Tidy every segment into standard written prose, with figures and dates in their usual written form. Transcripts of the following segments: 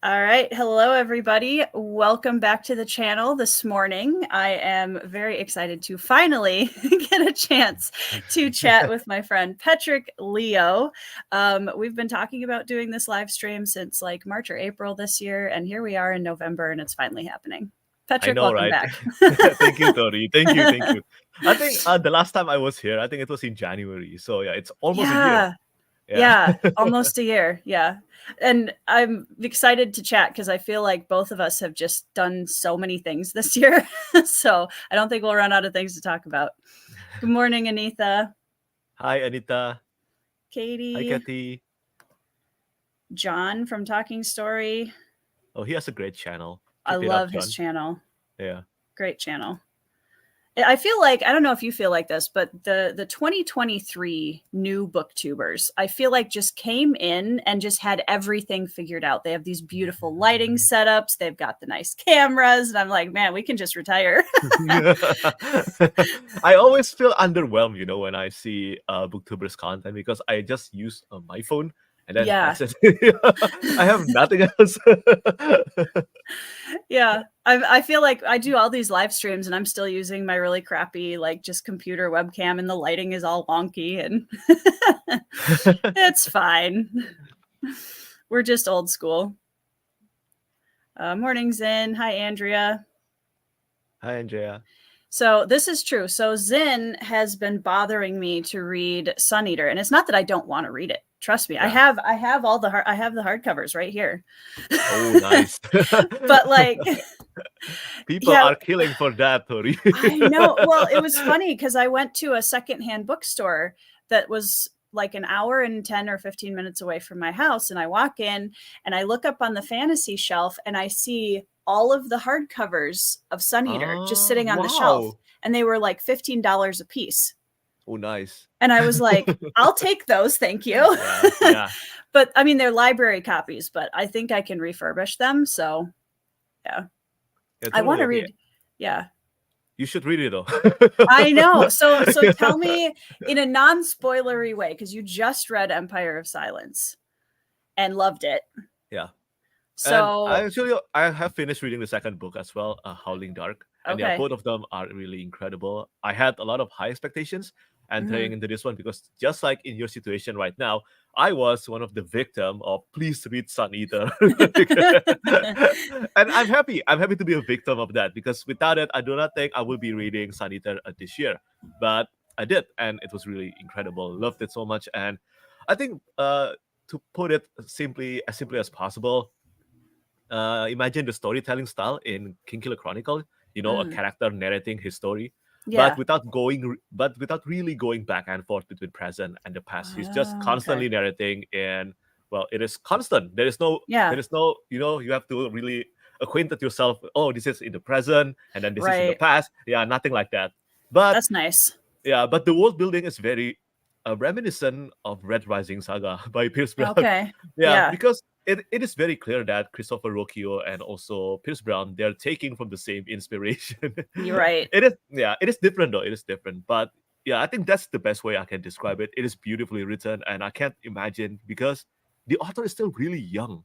All right. Hello, everybody. Welcome back to the channel this morning. I am very excited to finally get a chance to chat with my friend Petrik Leo. We've been talking about doing this live stream since like March or April this year, and here we are in November, and it's finally happening. I Petrik, know, welcome right? back. Thank you, Tori. Thank you. I think the last time I was here, I think it was in January. So yeah, it's almost a year. Yeah, almost a year. Yeah. And I'm excited to chat because I feel like both of us have just done so many things this year. So I don't think we'll run out of things to talk about. Good morning, Anitha. Hi, Anita. Katie. Hi, Kathy. John from Talking Story. Oh, he has a great channel. I Keep it love up, his John. channel. Yeah. Great channel. I feel like, I don't know if you feel like this, but the 2023 new booktubers, I feel like just came in and just had everything figured out. They have these beautiful lighting setups. They've got the nice cameras. And I'm like, man, we can just retire. I always feel underwhelmed, when I see booktubers content because I just use my phone and then that's it. I have nothing else. Yeah, I feel like I do all these live streams and I'm still using my really crappy, like just computer webcam, and the lighting is all wonky and it's fine. We're just old school. Morning, Zin. Hi, Andrea. Hi, Andrea. So this is true. So Zin has been bothering me to read Sun Eater, and it's not that I don't want to read it. Trust me, yeah. I have all the hardcovers right here. Oh, nice. But like, people are killing for that, Tori. I know. Well, it was funny because I went to a secondhand bookstore that was like an hour and 10 or 15 minutes away from my house, and I walk in and I look up on the fantasy shelf and I see all of the hardcovers of Sun Eater just sitting on the shelf, and they were like $15 a piece. Oh, nice. And I was like, I'll take those, thank you. Yeah. But I mean, they're library copies, but I think I can refurbish them. So yeah, totally. I want to read. Yeah. You should read it though. I know. So tell me in a non-spoilery way, because you just read Empire of Silence and loved it. Yeah. So and I have finished reading the second book as well, Howling Dark. And okay. yeah, both of them are really incredible. I had a lot of high expectations entering into this one because just like in your situation right now, I was one of the victim of please read Sun Eater. And I'm happy. I'm happy to be a victim of that because without it, I do not think I will be reading Sun Eater this year. But I did, and it was really incredible. Loved it so much. And I think to put it simply as possible, imagine the storytelling style in King Killer Chronicle. A character narrating his story, but without really going back and forth between present and the past. He's just constantly narrating, and well, it is constant. There is no, you have to really acquaint yourself. Oh, this is in the present, and then this is in the past. Yeah, nothing like that. But that's nice. Yeah, but the world building is very reminiscent of Red Rising Saga by Pierce Brown. Okay. Yeah, because it is very clear that Christopher Rocchio and also Pierce Brown, they're taking from the same inspiration. You're right. It is different though. It is different. But yeah, I think that's the best way I can describe it. It is beautifully written, and I can't imagine because the author is still really young.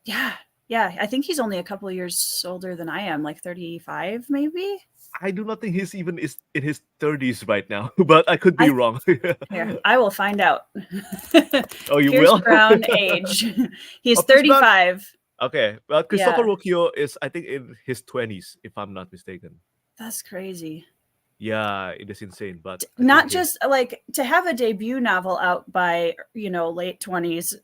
Yeah. I think he's only a couple of years older than I am, like 35 maybe. I do not think he's even in his 30s right now, but I could be wrong. Here, I will find out. Oh, you Pierce will? Brown age. He's 35. Okay, well, Christopher Rocchio is, I think, in his 20s, if I'm not mistaken. That's crazy. Yeah, it is insane, but not just like to have a debut novel out by late 20s.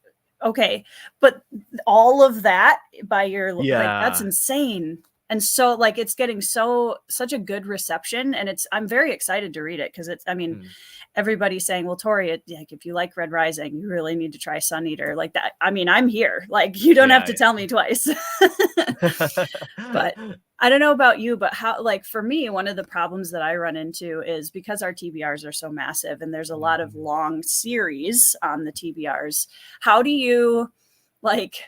Okay, but all of that by your like that's insane. And so like it's getting such a good reception, and I'm very excited to read it because everybody's saying, well, Tori, like if you like Red Rising, you really need to try Sun Eater like that. I mean, I'm here. Like you don't have to tell me twice. But I don't know about you, but how, like for me, one of the problems that I run into is because our TBRs are so massive and there's a lot of long series on the TBRs. How do you like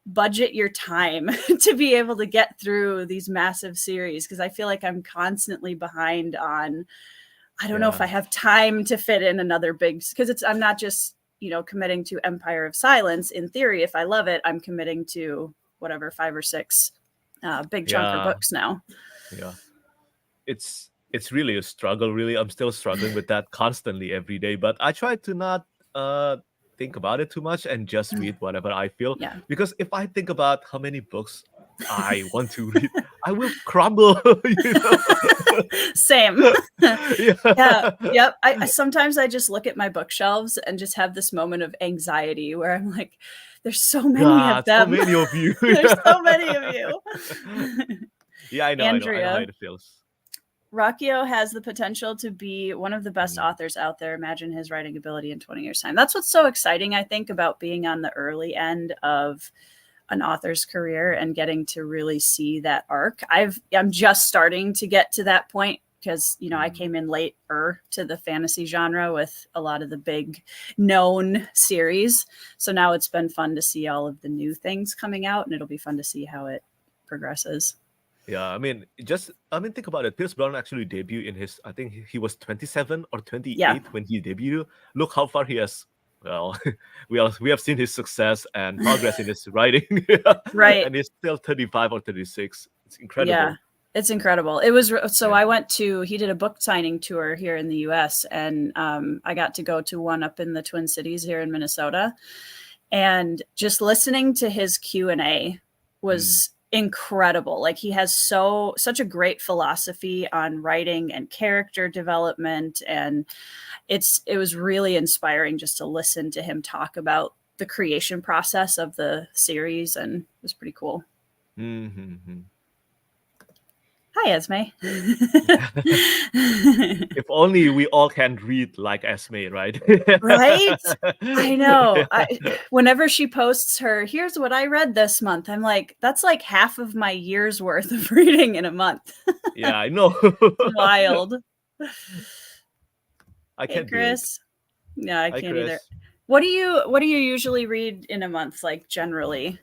budget your time to be able to get through these massive series? Because I feel like I'm constantly behind on, I don't know if I have time to fit in another big, because I'm not just, committing to Empire of Silence. In theory, if I love it, I'm committing to whatever 5 or 6 big chunker books now. Yeah. It's really a struggle. Really, I'm still struggling with that constantly every day. But I try to not think about it too much and just read whatever I feel. Yeah. Because if I think about how many books I want to read, I will crumble. Same. Yeah. Yep. Sometimes I just look at my bookshelves and just have this moment of anxiety where I'm like, there's so many of them. So many of you. There's so many of you. Yeah, I know. Andrea, I know how it feels. Rocchio has the potential to be one of the best authors out there. Imagine his writing ability in 20 years' time. That's what's so exciting, I think, about being on the early end of an author's career and getting to really see that arc. I'm just starting to get to that point because, I came in later to the fantasy genre with a lot of the big known series. So now it's been fun to see all of the new things coming out, and it'll be fun to see how it progresses. Yeah, I mean, think about it. Pierce Brown actually debuted in his, I think he was 27 or 28 when he debuted. Look how far he has. Well, we have seen his success and progress in his writing. Right. And he's still 35 or 36. It's incredible. Yeah, it's incredible. It was so I went to, he did a book signing tour here in the US, and I got to go to one up in the Twin Cities here in Minnesota. And just listening to his Q&A was incredible. Like, he has such a great philosophy on writing and character development, and it was really inspiring just to listen to him talk about the creation process of the series, and it was pretty cool. Mm-hmm. Hi, Esme. If only we all can read like Esme, right? Right? I know. Whenever she posts here's what I read this month, I'm like, that's like half of my year's worth of reading in a month. Yeah, I know. Wild. I can't, Chris. No, I can't Chris. either. What do you usually read in a month, like generally?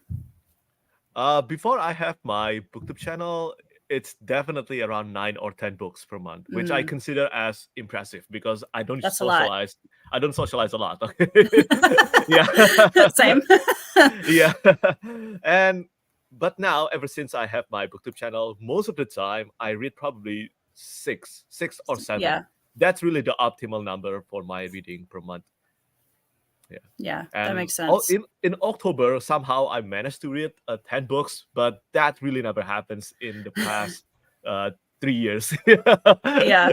Before I have my booktube channel, it's definitely around 9 or 10 books per month, which I consider as impressive because I don't socialize. I don't socialize a lot. Okay? Yeah. Same. Yeah. But now, ever since I have my booktube channel, most of the time I read probably 6 or 7. Yeah. That's really the optimal number for my reading per month. Yeah, and that makes sense. In October, somehow I managed to read 10 books, but that really never happens in the past 3 years. Yeah.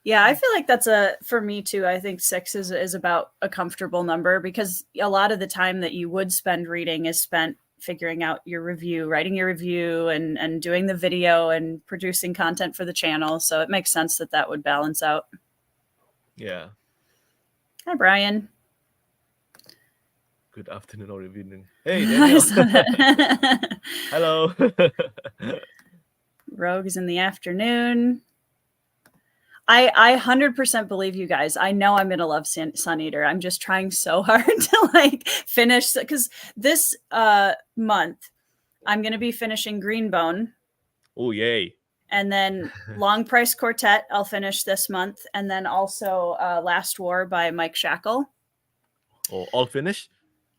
Yeah, I feel like that's for me too. I think 6 is about a comfortable number because a lot of the time that you would spend reading is spent figuring out your review, writing your review, and doing the video and producing content for the channel. So it makes sense that would balance out. Yeah. Hi, Brian. Good afternoon or evening. Hey, Daniel. Hello. Rogue is in the afternoon. I 100% believe you guys. I know I'm gonna love Sun Eater. I'm just trying so hard to finish, because this month I'm gonna be finishing Greenbone. Oh, yay! And then Long Price Quartet I'll finish this month, and then also Last War by Mike Shackle. Oh, all finished?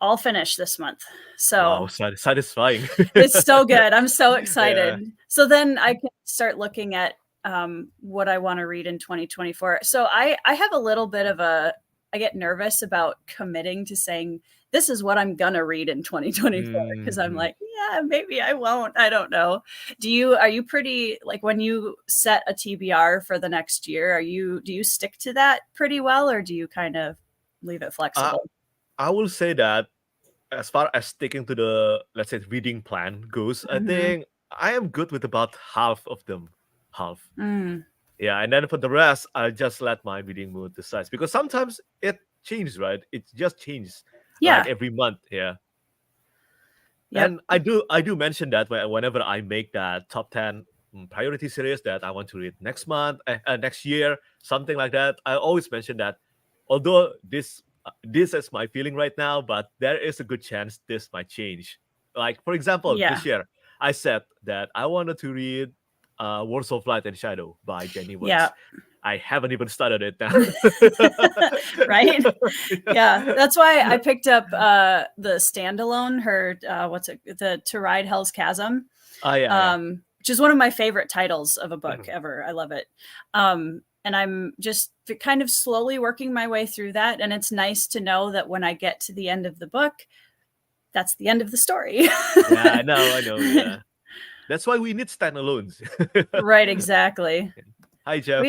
All finished this month. So wow, satisfying. It's so good. I'm so excited. Yeah. So then I can start looking at what I want to read in 2024. So I have a little bit of I get nervous about committing to saying this is what I'm gonna read in 2024 because I'm like, yeah, maybe I won't. I don't know. Are you pretty, like, when you set a TBR for the next year, do you stick to that pretty well, or do you kind of leave it flexible? I will say that as far as sticking to the, let's say, reading plan goes, I think I am good with about half of them. Yeah, and then for the rest, I just let my reading mood decide, because sometimes it changes, right? It just changes, like every month. Yeah. Yep. And I do mention that whenever I make that top 10 priority series that I want to read next month, next year, something like that, I always mention that although this is my feeling right now, but there is a good chance this might change. Like, for example, this year I said that I wanted to read Words of Light and Shadow by Jenny Woods. Yeah. I haven't even started it now. Right? Yeah, that's why I picked up the standalone, the To Ride Hell's Chasm. Which is one of my favorite titles of a book ever. I love it. And I'm just kind of slowly working my way through that. And it's nice to know that when I get to the end of the book, that's the end of the story. Yeah, I know. Yeah. That's why we need standalones. Right, exactly. Hi, Jeff.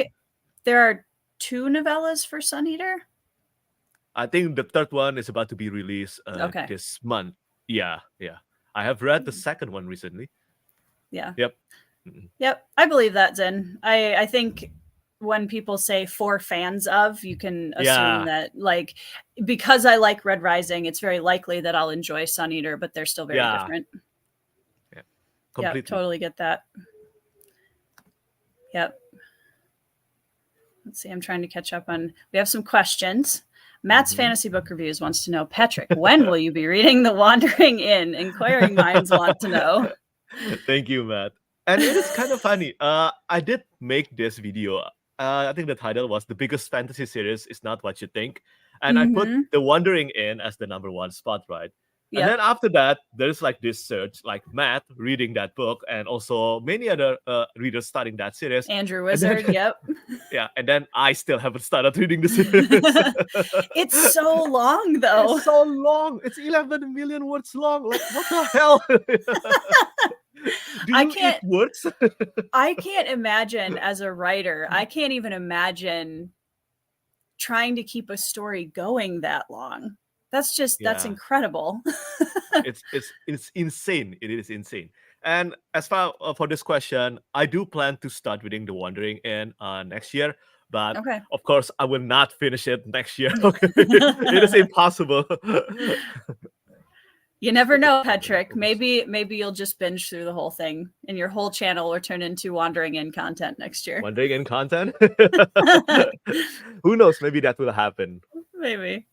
There are 2 novellas for Sun Eater? I think the third one is about to be released this month. Yeah. I have read the second one recently. Yeah. Yep. Yep. I believe that, Zen. I think when people say for fans of, you can assume that, like, because I like Red Rising, it's very likely that I'll enjoy Sun Eater, but they're still very different. Yeah. Completely. Yep, totally get that. Yep. Let's see. I'm trying to catch up on. We have some questions. Matt's Fantasy Book Reviews wants to know, Petrik, when will you be reading The Wandering Inn? Inquiring minds want to know. Thank you, Matt. And it is kind of funny. I did make this video. I think the title was "The Biggest Fantasy Series Is Not What You Think," and I put The Wandering Inn as the #1 spot, right? And then after that, there's like this search, like Matt reading that book, and also many other readers starting that series. Andrew Wizard, yep. Yeah, and then I still haven't started reading the series. It's so long, though. It's so long. It's 11 million words long. Like, what the hell? Do you eat words? I can't imagine as a writer. I can't even imagine trying to keep a story going that long. That's incredible. It's insane. It is insane. And as far for this question, I do plan to start reading The Wandering Inn next year. But of course, I will not finish it next year. It is impossible. You never know, Petrik. Maybe you'll just binge through the whole thing, and your whole channel will turn into Wandering Inn content next year. Wandering Inn content? Who knows? Maybe that will happen. Maybe.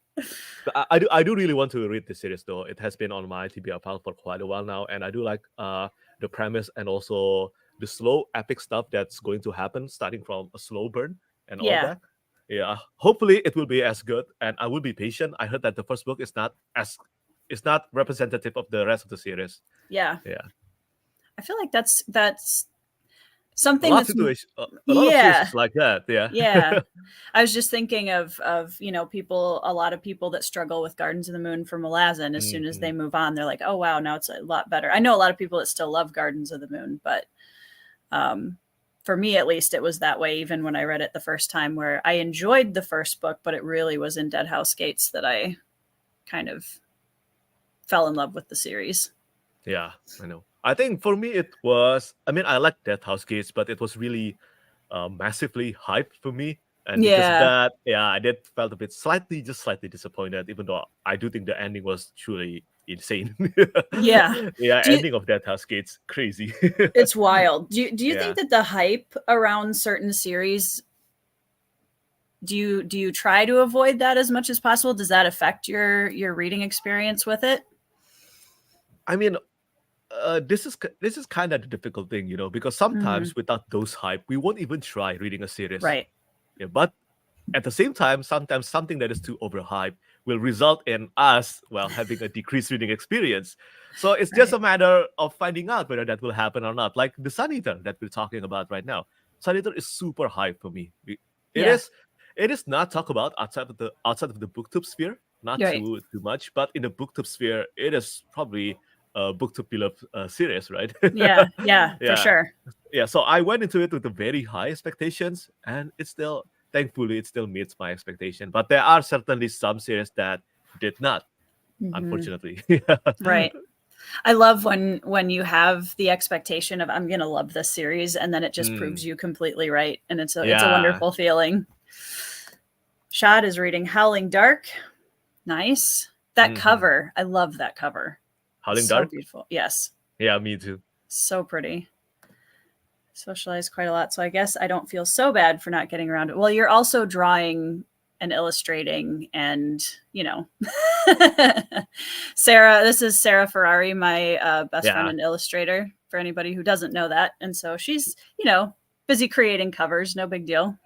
I do really want to read this series, though. It has been on my TBR pile for quite a while now, and I do like the premise and also the slow epic stuff that's going to happen, starting from a slow burn and all that. Yeah, hopefully it will be as good, and I will be patient. I heard that the first book is not representative of the rest of the series. Yeah. I feel like that's something a lot of situations like that. Yeah. I was just thinking of a lot of people that struggle with Gardens of the Moon for Malazan. As soon as they move on, they're like, oh wow, now it's a lot better. I know a lot of people that still love Gardens of the Moon, but for me at least, it was that way even when I read it the first time, where I enjoyed the first book, but it really was in Dead House Gates that I kind of fell in love with the series. Yeah, I know. I think for me it was, I like Death House Gates, but it was really massively hyped for me. And because of that, I did felt a bit slightly disappointed, even though I do think the ending was truly insane. Ending of Death House Gates, crazy. It's wild. Do you think that the hype around certain series, do you try to avoid that as much as possible? Does that affect your reading experience with it? This is kind of the difficult thing, because sometimes without those hype, we won't even try reading a series. Right. Yeah, but at the same time, sometimes something that is too overhyped will result in us, having a decreased reading experience. So it's just a matter of finding out whether that will happen or not. Like the Sun Eater that we're talking about right now. Sun Eater is super hype for me. It is not talked about outside of the booktube sphere, not too much, but in the booktube sphere, it is probably a booktube beloved series, right? Yeah, for sure. Yeah, so I went into it with a very high expectations, and thankfully it still meets my expectation. But there are certainly some series that did not, unfortunately. Right. I love when you have the expectation of, I'm gonna love this series, and then it just proves you completely right, and it's a wonderful feeling. Shad is reading Howling Dark. Nice. That cover, I love that cover. Howling Dark? Beautiful. Yes. Yeah, me too. So pretty. Socialized quite a lot, so I guess I don't feel so bad for not getting around it. Well, you're also drawing and illustrating, and Sarah, this is Sarah Ferrari, my best friend and illustrator, for anybody who doesn't know that. And so she's Busy creating covers, no big deal.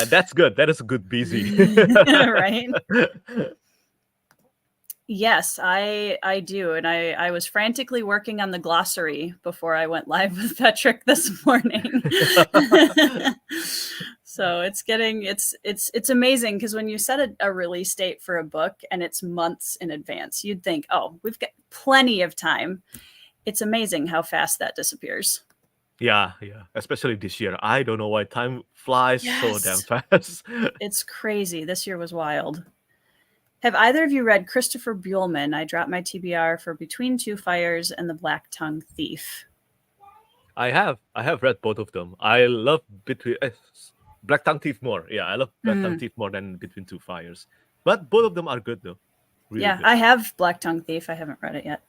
That's good. That is a good busy. Right? Yes, I do. And I was frantically working on the glossary before I went live with Petrik this morning. So it's amazing because when you set a release date for a book and it's months in advance, you'd think, oh, we've got plenty of time. It's amazing how fast that disappears. Yeah. Especially this year. I don't know why time flies so damn fast. It's crazy. This year was wild. Have either of you read Christopher Buehlman? I dropped my TBR for Between Two Fires and The Black Tongue Thief. I have read both of them. I love Black Tongue Thief more. Yeah, I love Black Tongue Thief more than Between Two Fires. But both of them are good though. Really good. I have Black Tongue Thief. I haven't read it yet.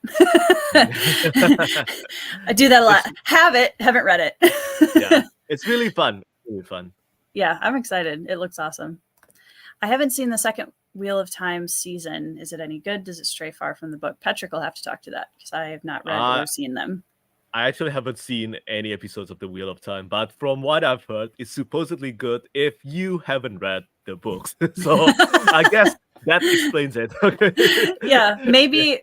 I do that a lot. Haven't read it. Yeah, it's really fun. Really fun. Yeah, I'm excited. It looks awesome. I haven't seen the second Wheel of Time season. Is it any good? Does it stray far from the book? Petrik will have to talk to that because I have not read or seen them. I actually haven't seen any episodes of the Wheel of Time, but from what I've heard, it's supposedly good if you haven't read the books. So I guess that explains it. Yeah, maybe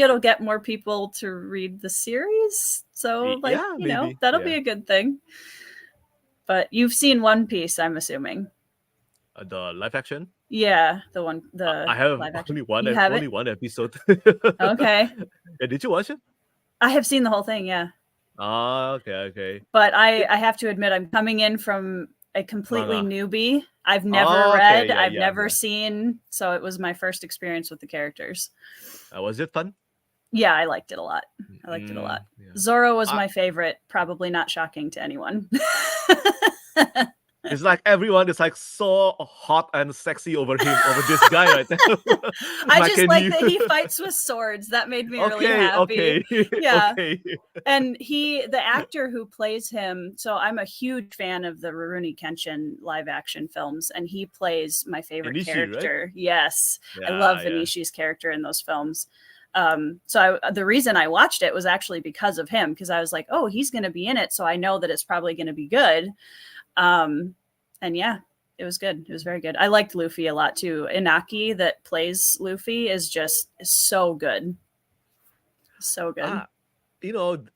it'll get more people to read the series. So that'll be a good thing. But you've seen One Piece, I'm assuming. The live action? Yeah, I have only one episode. Okay. Yeah, did you watch it? I have seen the whole thing, yeah. Okay. But I have to admit, I'm coming in from a completely newbie. I've never read, I've never seen, so it was my first experience with the characters. Was it fun? Yeah, I liked it a lot. Yeah. Zoro was my favorite, probably not shocking to anyone. It's like everyone is like so hot and sexy over this guy right now. I just like that he fights with swords. That made me really happy. Yeah. Okay. And the actor who plays him, so I'm a huge fan of the Rurouni Kenshin live action films, and he plays my favorite character. Right? Yes. I love Venishi's character in those films. So the reason I watched it was actually because of him, because I was like, oh, he's going to be in it, so I know that it's probably going to be good. And yeah, it was good. It was very good. I liked Luffy a lot too. Inaki that plays Luffy is so good. So good.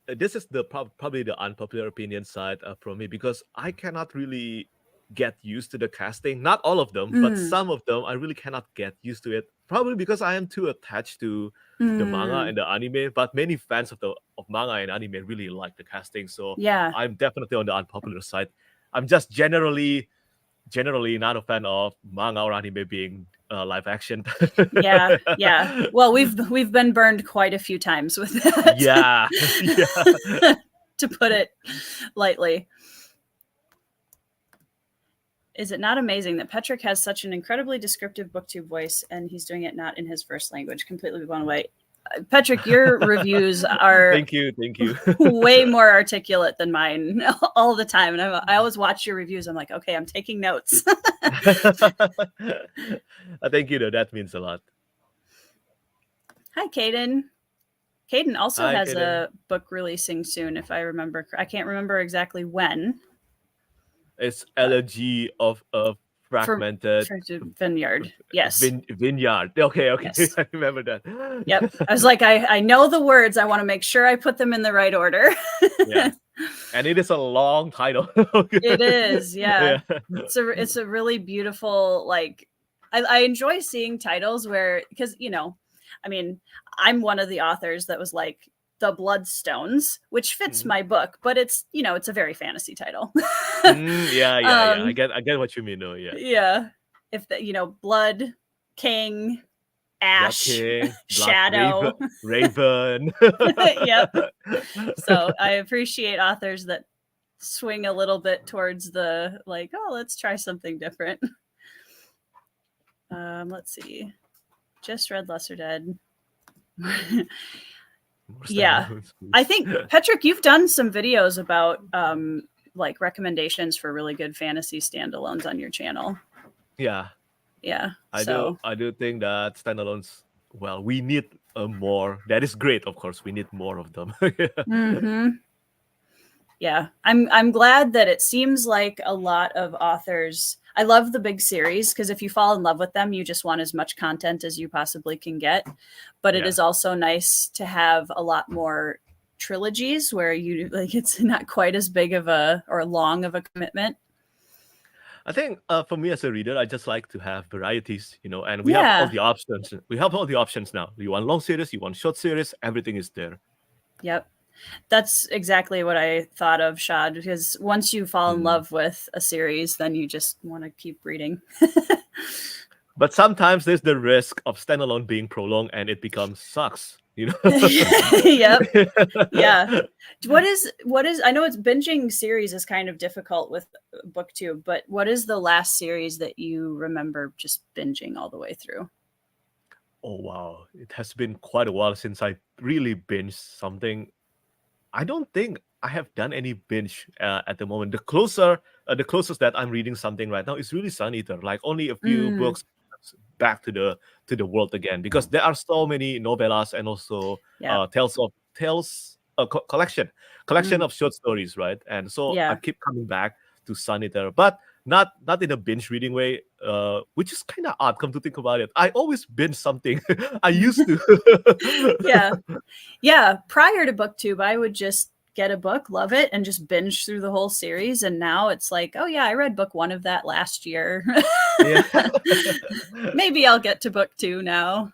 This is probably the unpopular opinion side from me, because I cannot really get used to the casting. Not all of them, but some of them I really cannot get used to it. Probably because I am too attached to the manga and the anime. But many fans of manga and anime really like the casting. So yeah, I'm definitely on the unpopular side. I'm just generally not a fan of manga or anime being live action. Yeah. Well, we've been burned quite a few times with that. Yeah. To put it lightly. Is it not amazing that Petrik has such an incredibly descriptive booktube voice, and he's doing it not in his first language? Completely blown away. Petrik, your reviews are thank you way more articulate than mine all the time, and I always watch your reviews. I'm like, okay, I'm taking notes. Thank you, though. That means a lot. Hi, Caden. Caden also has a book releasing soon, if I remember. I can't remember exactly when. It's Elegy of a Fragmented Vineyard. Yes. Vineyard. Okay. Yes. I remember that. Yep. I was like, I know the words. I want to make sure I put them in the right order. Yeah. And it is a long title. It is. Yeah. It's a really beautiful, like, I enjoy seeing titles where, because, I'm one of the authors that was like, The Bloodstones, which fits my book, but it's a very fantasy title. Yeah. I get what you mean, though. Yeah. If Blood King, Ash, Blood King, Shadow, Raven. Yep. So I appreciate authors that swing a little bit towards the like, oh, let's try something different. Let's see. Just read Lesser Dead. Yeah, I think Petrik, you've done some videos about like recommendations for really good fantasy standalones on your channel. Yeah. I do think that standalones, well, we need more. That is great, of course. We need more of them. Yeah, I'm glad that it seems like a lot of authors. I love the big series because if you fall in love with them, you just want as much content as you possibly can get. But it Yeah. is also nice to have a lot more trilogies where you like it's not quite as big of a or long of a commitment. I think for me as a reader, I just like to have varieties, and we have all Yeah. the options. We have all the options now. You want long series, you want short series, everything is there. Yep. That's exactly what I thought of, Shad, because once you fall in love with a series, then you just want to keep reading. But sometimes there's the risk of standalone being prolonged and it becomes sucks, Yep. Yeah. What is I know it's binging series is kind of difficult with BookTube, but what is the last series that you remember just binging all the way through? Oh wow, it has been quite a while since I really binged something. I don't think I have done any binge at the moment. The closest that I'm reading something right now is really Sun Eater. Like only a few books back to the world again, because there are so many novellas and also collection of short stories, right? And so I keep coming back to Sun Eater, but not in a binge reading way, which is kind of odd. Come to think about it, I always binge something. I used to. Yeah. Prior to BookTube, I would just get a book, love it, and just binge through the whole series. And now it's like, oh yeah, I read book 1 of that last year. Maybe I'll get to book 2 now.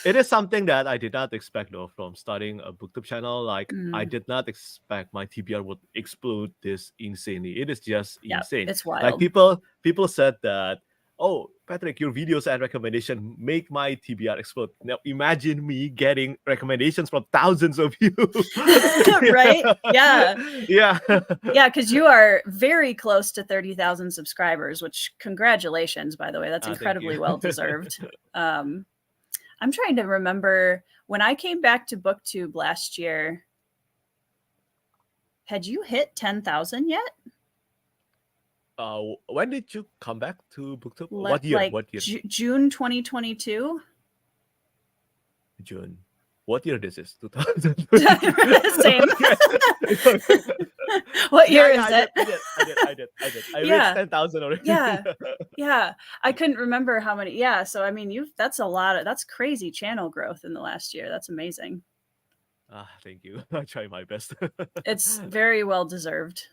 It is something that I did not expect though from starting a BookTube channel. Like I did not expect my TBR would explode this insanely. It is just insane. It's wild. Like people said that, oh, Petrik, your videos and recommendation make my TBR explode. Now imagine me getting recommendations from thousands of you. Right? Yeah. Yeah. Yeah, because you are very close to 30,000 subscribers, which congratulations, by the way. That's incredibly well deserved. I'm trying to remember when I came back to BookTube last year. Had you hit 10,000 yet? When did you come back to BookTube? What year? June 2022. June. What year this is? 2000. Same. What year is it? I did. I reached 10,000 already. Yeah. I couldn't remember how many. Yeah. So, I mean, that's a lot that's crazy channel growth in the last year. That's amazing. Thank you. I try my best. It's very well deserved.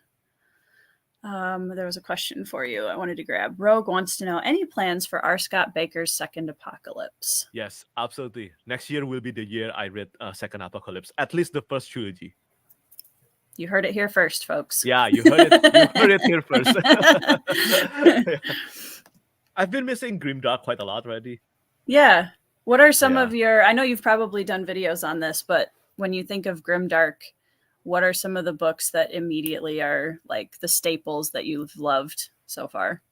There was a question for you I wanted to grab. Rogue wants to know, any plans for R. Scott Baker's Second Apocalypse? Yes, absolutely. Next year will be the year I read Second Apocalypse, at least the first trilogy. You heard it here first, folks. Yeah, you heard it. You heard it here first. I've been missing Grimdark quite a lot already. Yeah. What are some of your, I know you've probably done videos on this, but when you think of Grimdark, what are some of the books that immediately are like the staples that you've loved so far?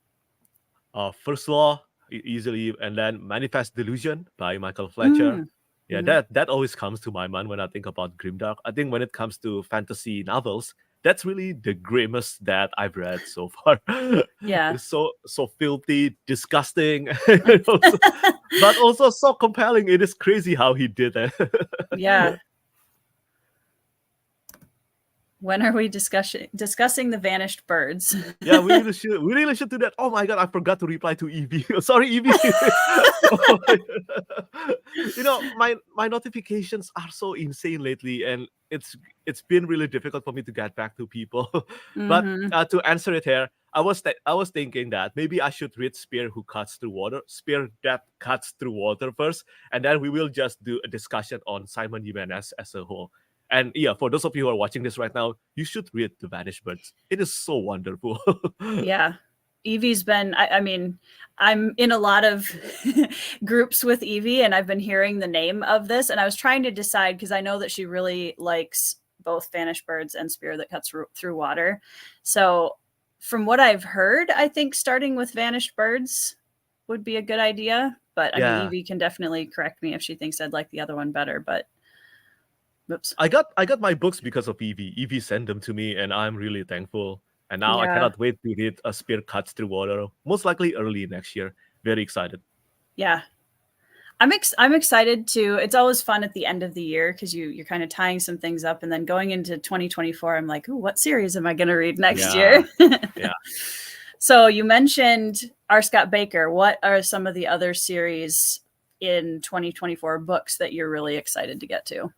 First Law, easily, and then Manifest Delusion by Michael Fletcher. That always comes to my mind when I think about Grimdark. I think when it comes to fantasy novels, that's really the grimmest that I've read so far. Yeah. It's so filthy, disgusting, but also so compelling. It is crazy how he did it. Yeah. When are we discussing the Vanished Birds? Yeah, we really should do that. Oh my god, I forgot to reply to Evie. Sorry, Evie. My notifications are so insane lately, and it's been really difficult for me to get back to people. But to answer it here, I was thinking that maybe I should read Spear That Cuts Through Water first, and then we will just do a discussion on Simon Jimenez as a whole. And yeah, for those of you who are watching this right now, you should read The Vanished Birds. It is so wonderful. Yeah. Evie's been, I mean, I'm in a lot of groups with Evie, and I've been hearing the name of this, and I was trying to decide because I know that she really likes both Vanished Birds and Spear That Cuts Through Water. So from what I've heard, I think starting with Vanished Birds would be a good idea. But I mean, Evie can definitely correct me if she thinks I'd like the other one better, but oops. I got my books because of Evie. Evie sent them to me, and I'm really thankful. And now I cannot wait to read A Spear Cuts Through Water, most likely early next year. Very excited. Yeah. I'm excited to. It's always fun at the end of the year because you're kind of tying some things up, and then going into 2024, I'm like, ooh, what series am I going to read next year? Yeah. So you mentioned R. Scott Baker. What are some of the other series in 2024 books that you're really excited to get to?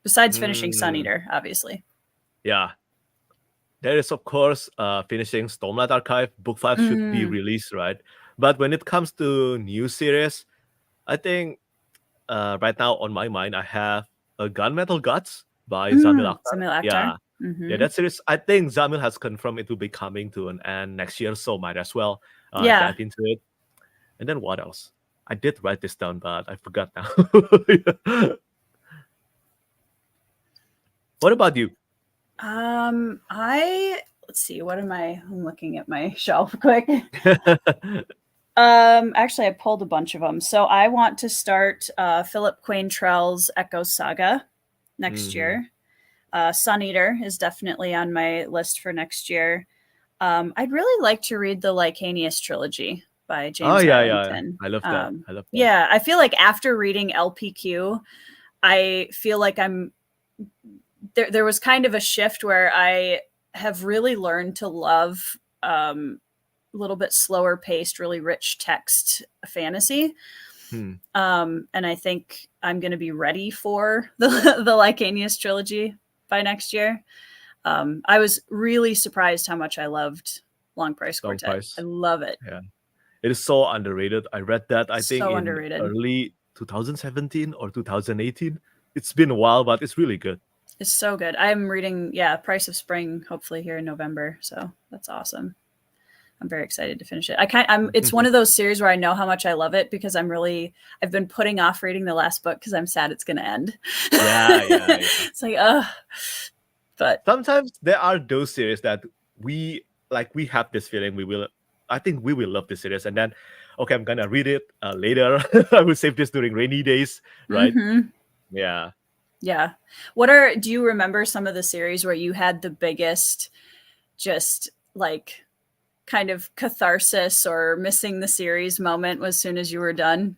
Besides finishing Sun Eater, obviously. Yeah. There is, of course, finishing Stormlight Archive. Book 5 should be released, right? But when it comes to new series, I think right now on my mind, I have a Gunmetal Guts by Zamil Akhtar. Zamil Akhtar. Yeah. Yeah, that series, I think Zamil has confirmed it will be coming to an end next year, so might as well dive into it. And then what else? I did write this down, but I forgot now. What about you? Let's see. I'm looking at my shelf quick. Actually, I pulled a bunch of them. So I want to start Philip Quaintrell's Echo Saga next year. Sun Eater is definitely on my list for next year. I'd really like to read the Licanius trilogy by James Arlington. I love that. I love that. Yeah, I feel like after reading LPQ, I feel like there was kind of a shift where I have really learned to love a little bit slower paced, really rich text fantasy. And I think I'm going to be ready for the Licanius trilogy by next year. I was really surprised how much I loved Long Price Quartet. I love it. Yeah, it is so underrated. I read that, I think, in underrated. Early 2017 or 2018. It's been a while, but it's really good. It's so good. I'm reading, Price of Spring, hopefully here in November. So that's awesome. I'm very excited to finish it. It's one of those series where I know how much I love it because I've been putting off reading the last book because I'm sad it's going to end. Yeah. It's like, but sometimes there are those series that we have this feeling I think we will love this series, and then, okay, I'm going to read it later. I will save this during rainy days, right? Yeah. Yeah. Do you remember some of the series where you had the biggest just like kind of catharsis or missing the series moment as soon as you were done?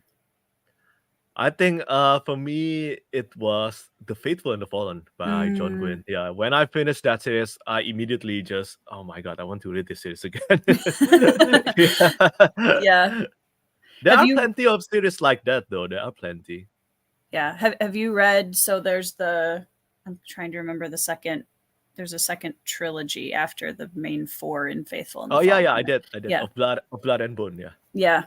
I think for me, it was The Faithful and the Fallen by John Gwynne. Yeah, when I finished that series, I immediately just, oh my God, I want to read this series again. Yeah. There are plenty of series like that, though. There are plenty. Yeah. Have you read, I'm trying to remember there's a second trilogy after the main 4 in Faithful and the Fallen. Yeah, I did. Yeah. Of Blood and Bone, yeah. Yeah.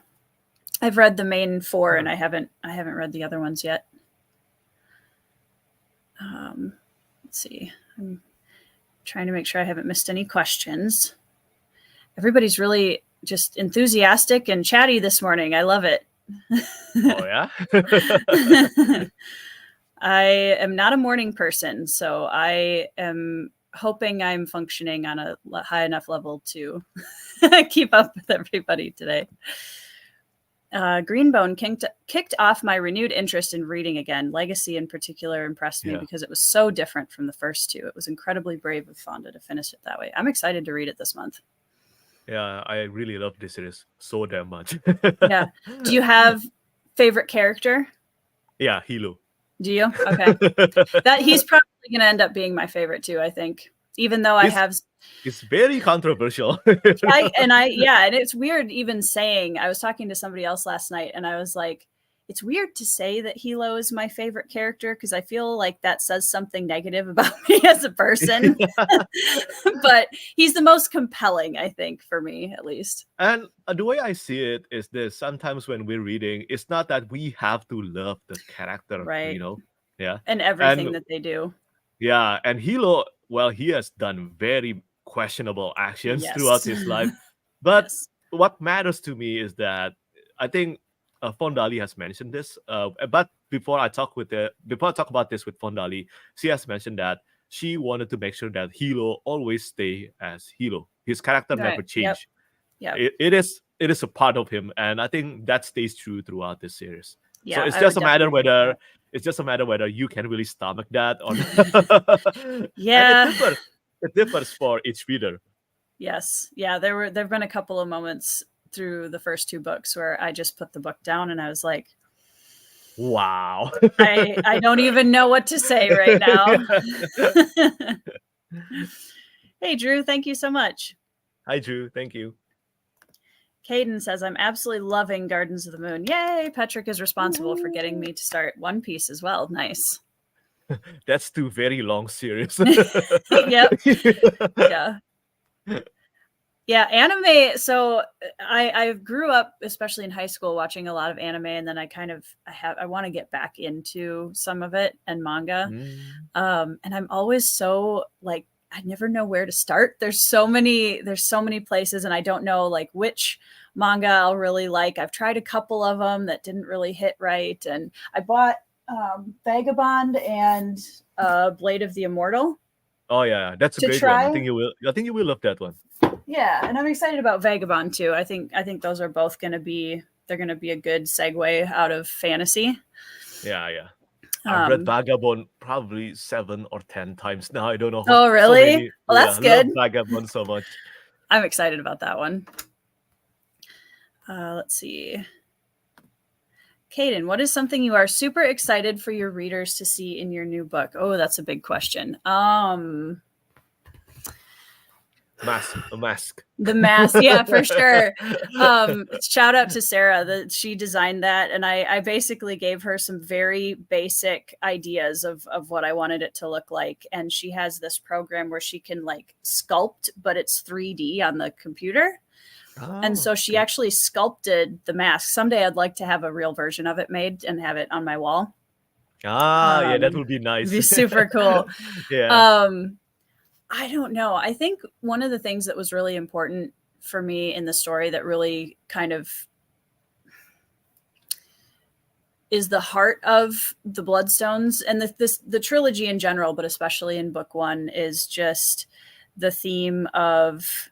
I've read the main 4 and I haven't read the other ones yet. Let's see. I'm trying to make sure I haven't missed any questions. Everybody's really just enthusiastic and chatty this morning. I love it. Oh, yeah? I am not a morning person, so I am hoping I'm functioning on a high enough level to keep up with everybody today. Greenbone kicked off my renewed interest in reading again. Legacy in particular impressed me because it was so different from the first 2. It was incredibly brave of Fonda to finish it that way. I'm excited to read it this month. Yeah, I really love this series so damn much. Yeah. Do you have favorite character? Yeah, Hilo. Do you? Okay. He's probably going to end up being my favorite too, I think. Even though it's very controversial. And it's weird even saying, I was talking to somebody else last night and I was like, it's weird to say that Hilo is my favorite character because I feel like that says something negative about me as a person. But he's the most compelling, I think, for me, at least. And the way I see it is this: sometimes when we're reading, it's not that we have to love the character, right? Yeah, and everything that they do. Yeah, and Hilo, well, he has done very questionable actions throughout his life. But what matters to me is that I think Fondali has mentioned this. But before I talk about this with Fondali, she has mentioned that she wanted to make sure that Hilo always stay as Hilo. His character never changed. Yeah, it is a part of him, and I think that stays true throughout this series. Yeah, so it's just a matter whether you can really stomach that or not. Yeah. It differs for each reader. Yes. Yeah, there've been a couple of moments through the first 2 books where I just put the book down and I was like, Wow. I don't even know what to say right now. Hey, Drew, thank you so much. Hi, Drew. Thank you. Caden says, I'm absolutely loving Gardens of the Moon. Yay! Petrik is responsible for getting me to start One Piece as well. Nice. That's 2 very long series. Yep. Yeah. Yeah, anime. So I grew up, especially in high school, watching a lot of anime, and then I want to get back into some of it and manga. And I'm always so like, I never know where to start. There's so many places, and I don't know like which manga I'll really like. I've tried a couple of them that didn't really hit right, and I bought Vagabond and Blade of the Immortal. Oh yeah, that's a great one. I think you will love that one. Yeah, and I'm excited about Vagabond too. I think those are both going to be a good segue out of fantasy. Yeah. I've read Vagabond probably 7 or 10 times now. I don't know. Oh, really? Well, that's good. I love Vagabond so much. I'm excited about that one. Let's see. Caden, what is something you are super excited for your readers to see in your new book? Oh, that's a big question. Mask. The mask, yeah, for sure. Shout out to Sarah that she designed that, and I basically gave her some very basic ideas of what I wanted it to look like, and she has this program where she can like sculpt, but it's 3D on the computer. And so she actually sculpted the mask. Someday I'd like to have a real version of it made and have it on my wall. Yeah, that would be nice. It'd be super cool. Yeah. I don't know. I think one of the things that was really important for me in the story that really kind of is the heart of the Bloodstones and the trilogy in general, but especially in book 1, is just the theme of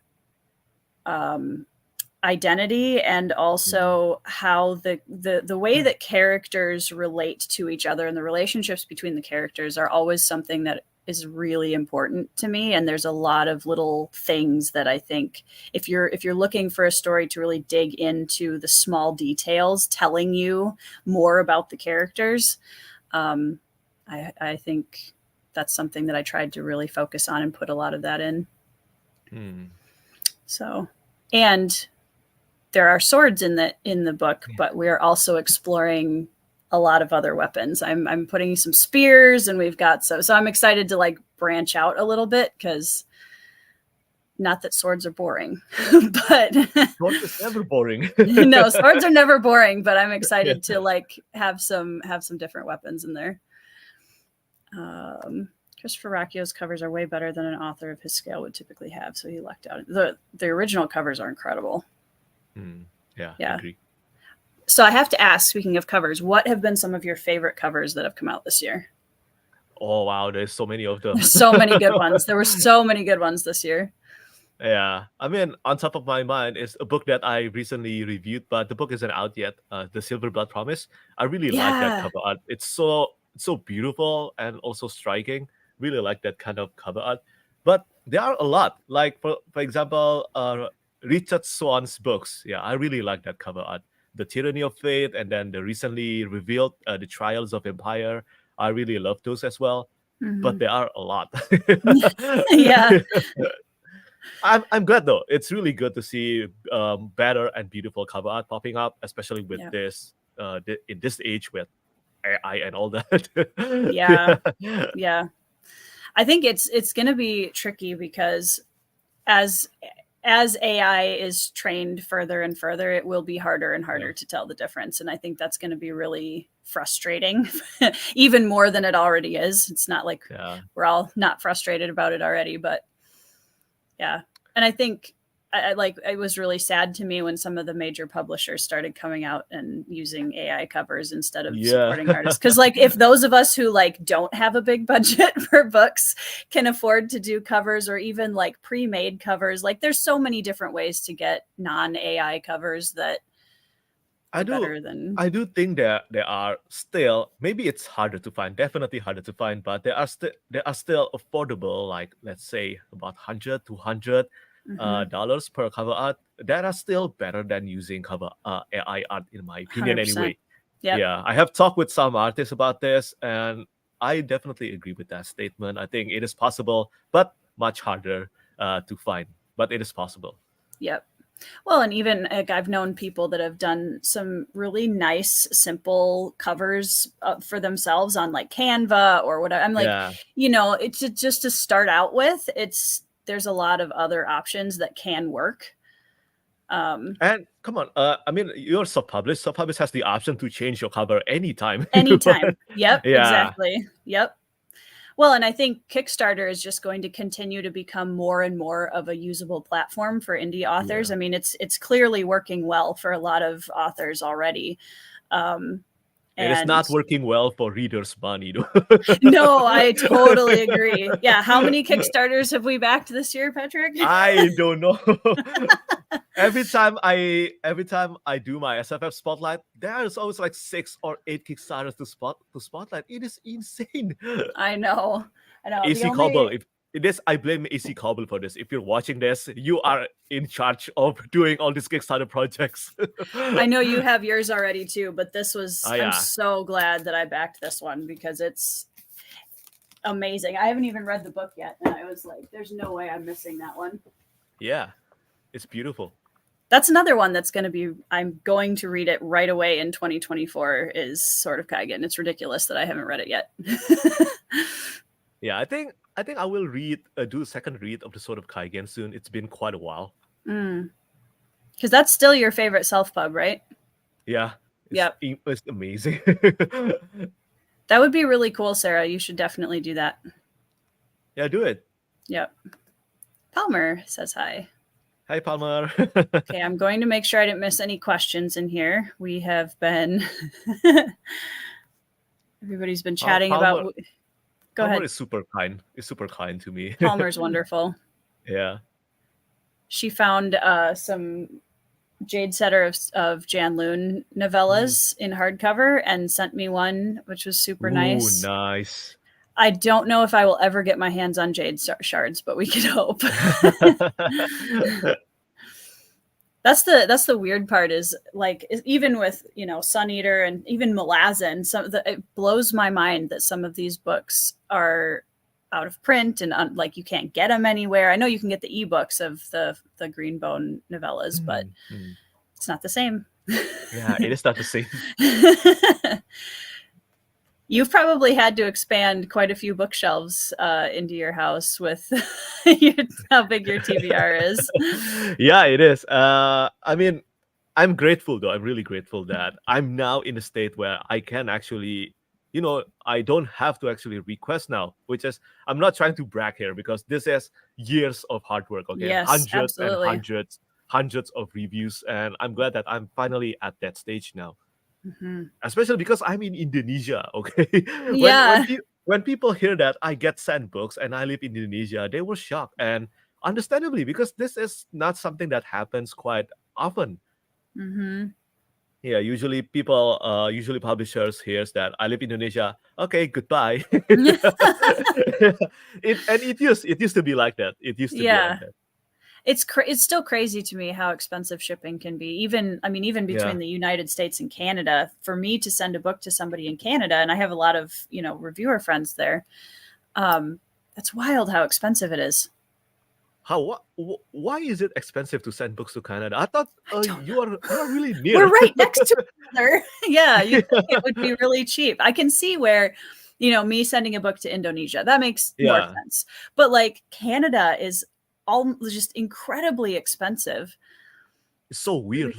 identity, and also how the way that characters relate to each other and the relationships between the characters are always something that is really important to me. And there's a lot of little things that I think if you're looking for a story to really dig into the small details, telling you more about the characters, I think that's something that I tried to really focus on and put a lot of that in. So, and there are swords in the book, but we're also exploring a lot of other weapons. I'm putting some spears, and we've got so I'm excited to like branch out a little bit, because not that swords are boring, but swords is never boring. No, swords are never boring, but I'm excited to like have some different weapons in there. Christopher Racchio's covers are way better than an author of his scale would typically have, so he lucked out. The original covers are incredible. Yeah. I agree. So I have to ask, speaking of covers, what have been some of your favorite covers that have come out this year? Oh, wow. There's so many of them. There's so many good ones. There were so many good ones this year. Yeah. I mean, on top of my mind is a book that I recently reviewed, but the book isn't out yet. The Silver Blood Promise. I really like that cover art. It's so beautiful and also striking. Really like that kind of cover art. But there are a lot. Like, for example, Richard Swan's books. Yeah, I really like that cover art. The Tyranny of Fate, and then the recently revealed The Trials of Empire. I really love those as well. But there are a lot. Yeah. I'm glad though. It's really good to see better and beautiful cover art popping up, especially with this in this age with AI and all that. Yeah. I think it's going to be tricky, because as AI is trained further and further, it will be harder and harder to tell the difference. And I think that's going to be really frustrating, even more than it already is. It's not like we're all not frustrated about it already, but yeah. And I think it was really sad to me when some of the major publishers started coming out and using AI covers instead of supporting artists. Because like, if those of us who like don't have a big budget for books can afford to do covers, or even like pre-made covers, like there's so many different ways to get non-AI covers that I do think that there are still, maybe it's harder to find, definitely harder to find, but there are still affordable, like let's say about $100 to $200 dollars per cover art that are still better than using cover AI art, in my opinion. 100%. Anyway. Yep. Yeah, I have talked with some artists about this, and I definitely agree with that statement. I think it is possible, but much harder to find. But it is possible. Yep. Well, and even like, I've known people that have done some really nice, simple covers for themselves on like Canva or whatever. I'm like, Yeah. it's just to start out with. There's a lot of other options that can work. And come on, I mean, you're self-published. Self-published has the option to change your cover anytime. Anytime. Yep, Yeah. exactly. Yep. Well, and I think Kickstarter is just going to continue to become more and more of a usable platform for indie authors. Yeah. I mean, it's clearly working well for a lot of authors already. It is not working well for readers' money, though. No, I totally agree. Yeah, how many Kickstarters have we backed this year, Petrik? I don't know. every time I do my SFF spotlight, there's always like 6 or 8 Kickstarters to spotlight. It is insane. I know. AC Cobble, if it is, I blame AC Cobble for this. If you're watching this, you are in charge of doing all these Kickstarter projects. I know you have yours already too, but this was, yeah. I'm so glad that I backed this one because it's amazing. I haven't even read the book yet, and I was like, there's no way I'm missing that one. Yeah, it's beautiful. That's another one that's going to be, I'm going to read it right away in 2024 is Sword of Kaigen. It's ridiculous that I haven't read it yet. Yeah, I think I will do a second read of the Sword of Kaigen soon. It's been quite a while. Because that's still your favorite self-pub, right? Yeah. It's amazing. That would be really cool, Sarah. You should definitely do that. Yeah, do it. Yep. Palmer says hi. Hi, Palmer. Okay, I'm going to make sure I didn't miss any questions in here. We have been... Everybody's been chatting about... Go Palmer ahead. is super kind. Is super kind to me. Palmer's wonderful. Yeah. She found some Jade Setter of Jan Loon novellas in hardcover and sent me one, which was super nice. Nice. I don't know if I will ever get my hands on Jade shards, but we could hope. That's the weird part is like, even with, Sun Eater and even Malazan, it blows my mind that some of these books are out of print and like you can't get them anywhere. I know you can get the ebooks of the Greenbone novellas, but it's not the same. Yeah, it is not the same. You've probably had to expand quite a few bookshelves into your house with how big your TBR is. Yeah, it is. I mean, I'm grateful though. I'm really grateful that I'm now in a state where I can actually, I don't have to actually request now, which is, I'm not trying to brag here because this is years of hard work. Okay, yes, hundreds absolutely. and hundreds of reviews, and I'm glad that I'm finally at that stage now. Especially because I'm in Indonesia, okay? When people hear that I get sent books and I live in Indonesia, they were shocked, and understandably, because this is not something that happens quite often. Yeah, usually publishers hears that I live in Indonesia. Okay, goodbye. It used to be like that. It used to be like that. It's still crazy to me how expensive shipping can be. Even between the United States and Canada, for me to send a book to somebody in Canada, and I have a lot of, reviewer friends there. That's wild how expensive it is. Why is it expensive to send books to Canada? I thought you are really near. We're right next to each other. Yeah, you think it would be really cheap. I can see where, me sending a book to Indonesia, that makes more sense. But like Canada is all just incredibly expensive. It's so weird.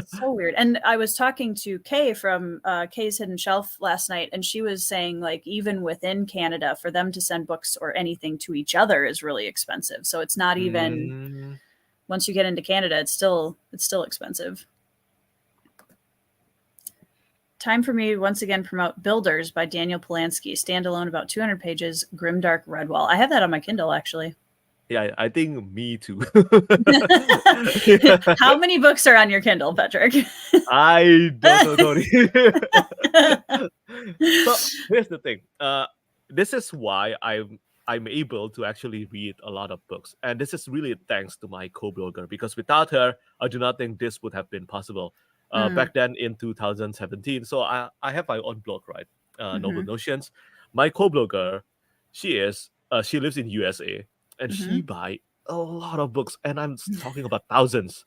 So weird. And I was talking to Kay from Kay's Hidden Shelf last night, and she was saying like even within Canada, for them to send books or anything to each other is really expensive. So it's not even once you get into Canada, it's still expensive. Time for me to once again promote Builders by Daniel Polanski, standalone, about 200 pages, grimdark Redwall. I have that on my Kindle actually. Yeah, I think me too. How many books are on your Kindle, Petrik? I don't know, Tony. So here's the thing. This is why I'm able to actually read a lot of books, and this is really thanks to my co-blogger, because without her, I do not think this would have been possible. back then in 2017. So I have my own blog, right? Noble Notions. My co-blogger, she lives in USA, and she buy a lot of books, and I'm talking about thousands.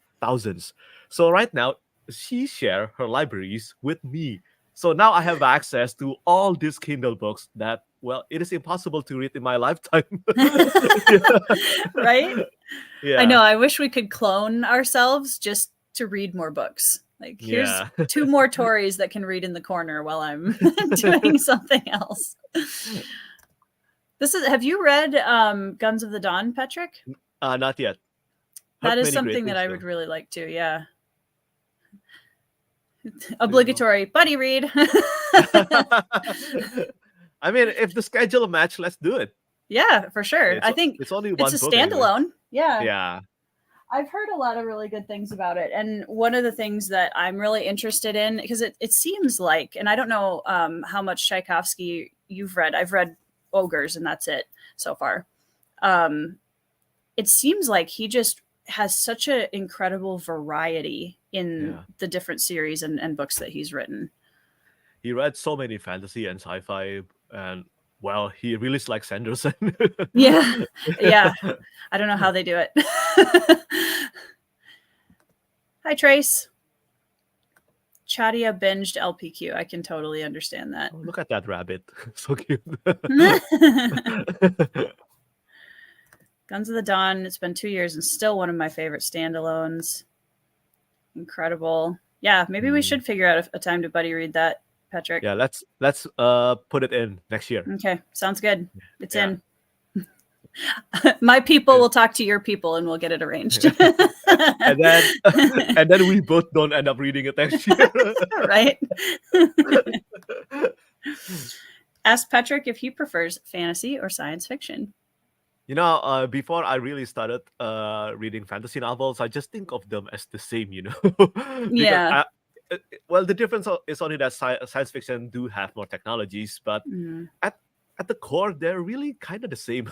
So right now, she share her libraries with me. So now I have access to all these Kindle books that, well, it is impossible to read in my lifetime. Right? Yeah. I know. I wish we could clone ourselves just to read more books. Like, here's 2 more Tories that can read in the corner while I'm doing something else. Have you read Guns of the Dawn, Petrik? Not yet. That is something that I would really like to, yeah. Obligatory buddy read. I mean, if the schedule match, let's do it. Yeah, for sure. I think it's only one it's a book standalone. Anyway. Yeah. I've heard a lot of really good things about it. And one of the things that I'm really interested in, because it seems like, and I don't know how much Tchaikovsky you've read. I've read Ogres, and that's it so far. It seems like he just has such an incredible variety in the different series and books that he's written. He read so many fantasy and sci-fi, and well, he really is like Sanderson. Yeah. I don't know how they do it. Hi, Trace. Chadia binged LPQ. I can totally understand that. Oh, look at that rabbit. So cute. Guns of the Dawn. It's been 2 years and still one of my favorite standalones. Incredible. Yeah, maybe we should figure out a time to buddy read that, Petrik. Yeah, let's put it in next year. Okay, sounds good. It's in. My people will talk to your people and we'll get it arranged. and then we both don't end up reading it next year. Right? Ask Petrik if he prefers fantasy or science fiction. You know, before I really started reading fantasy novels, I just think of them as the same, you know. Yeah. Well, the difference is only that science fiction do have more technologies, but at the core, they're really kind of the same.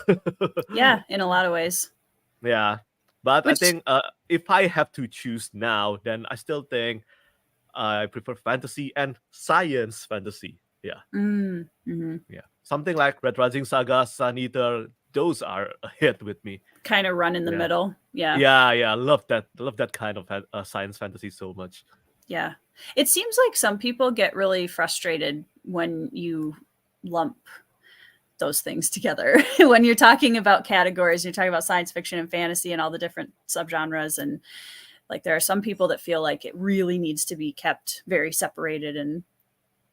Yeah, in a lot of ways. Yeah, but I think if I have to choose now, then I still think I prefer fantasy and science fantasy. Yeah. Yeah, something like Red Rising Saga, Sun Eater. Those are a hit with me. Kind of run in the middle. Yeah. Yeah. Love that kind of science fantasy so much. Yeah. It seems like some people get really frustrated when you lump those things together. When you're talking about categories, you're talking about science fiction and fantasy and all the different subgenres. And like, there are some people that feel like it really needs to be kept very separated. And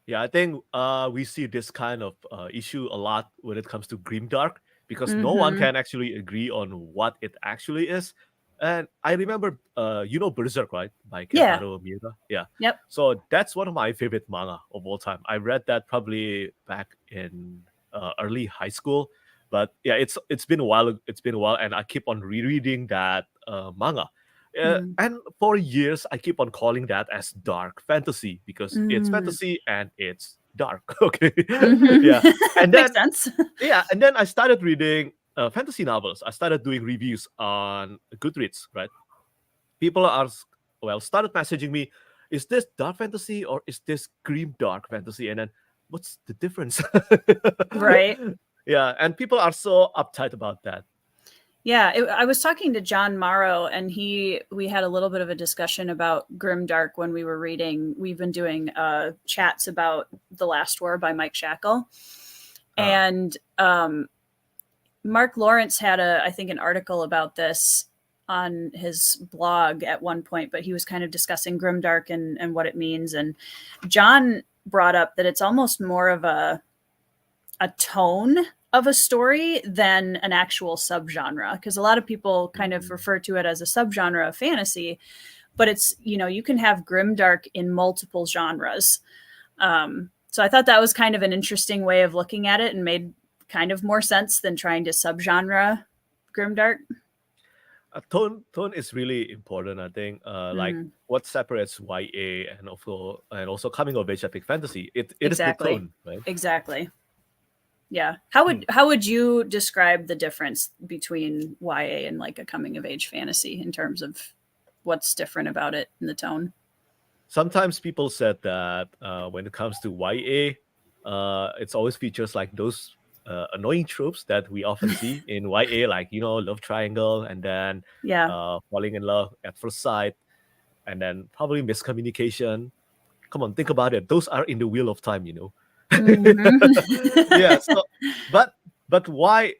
yeah, I think we see this kind of issue a lot when it comes to grimdark, because no one can actually agree on what it actually is. And I remember, you know, Berserk, right? By Kentaro Miura. Yeah. Yep. So that's one of my favorite manga of all time. I read that probably back in early high school. But yeah, it's been a while. And I keep on rereading that manga. And for years, I keep on calling that as dark fantasy, because it's fantasy and it's dark. Okay. Yeah. And then, makes sense. Yeah. And then I started reading fantasy novels. I started doing reviews on Goodreads, right? People started messaging me, is this dark fantasy or is this grim dark fantasy? And then what's the difference? Right. Yeah. And people are so uptight about that. Yeah, I was talking to John Morrow, and we had a little bit of a discussion about grimdark when we were reading. We've been doing chats about The Last War by Mike Shackle, and Mark Lawrence had I think an article about this on his blog at one point, but he was kind of discussing grimdark and what it means. And John brought up that it's almost more of a tone of a story than an actual subgenre, because a lot of people kind of refer to it as a subgenre of fantasy, but it's, you know, you can have grimdark in multiple genres. So I thought that was kind of an interesting way of looking at it and made kind of more sense than trying to subgenre grimdark. Tone is really important, I think. Like what separates YA and also coming of age epic fantasy, it Exactly. is the tone, right? Exactly. Yeah. How would you describe the difference between YA and like a coming of age fantasy in terms of what's different about it in the tone? sometimes people said that when it comes to YA, it's always features like those annoying tropes that we often see in YA, like love triangle, and then Yeah. falling in love at first sight, and then probably miscommunication. Come on, think about it. Those are in the wheel of time. Yeah. So, but why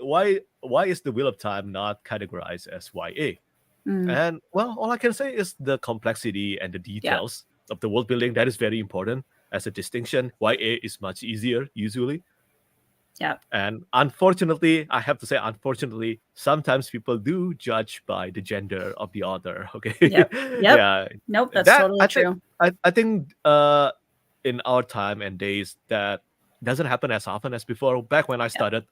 is the wheel of time not categorized as YA? And well, all I can say is the complexity and the Yeah. details of the world building that is very important as a distinction. YA is much easier usually. Yeah. And unfortunately, I have to say, unfortunately, sometimes people do judge by the gender of the author. Okay. Yep. Yeah. Nope, that's That totally true. I think in our time and days that doesn't happen as often as before. Back when I started,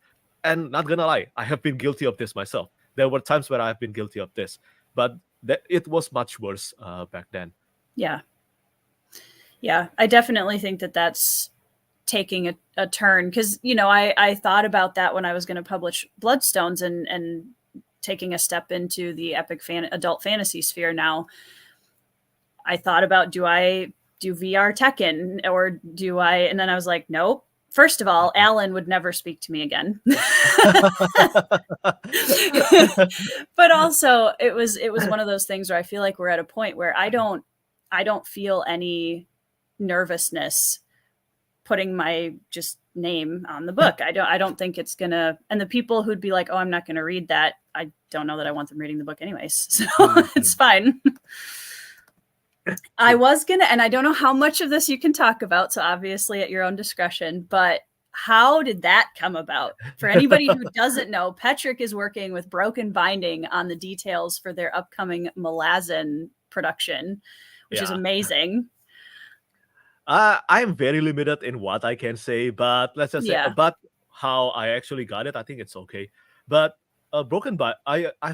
and not gonna lie, I have been guilty of this myself. There were times where I have been guilty of this, but it was much worse back then. Yeah. Yeah, I definitely think that that's taking a turn, because I thought about that when I was going to publish Bloodstones and taking a step into the epic adult fantasy sphere. Now I thought about, do I do VR Tekken, or do I, and then I was like, nope. First of all, Alan would never speak to me again. But also it was one of those things where I feel like we're at a point where I don't feel any nervousness putting my just name on the book. I don't think it's gonna, and the people who'd be like, oh, I'm not gonna read that, I don't know that I want them reading the book anyways. So it's fine. I was gonna, and I don't know how much of this you can talk about, so obviously at your own discretion, but how did that come about? For anybody who doesn't know, Petrik is working with Broken Binding on the details for their upcoming Malazan production, which is amazing. I'm very limited in what I can say, but let's just say about how I actually got it. I think it's okay. But I've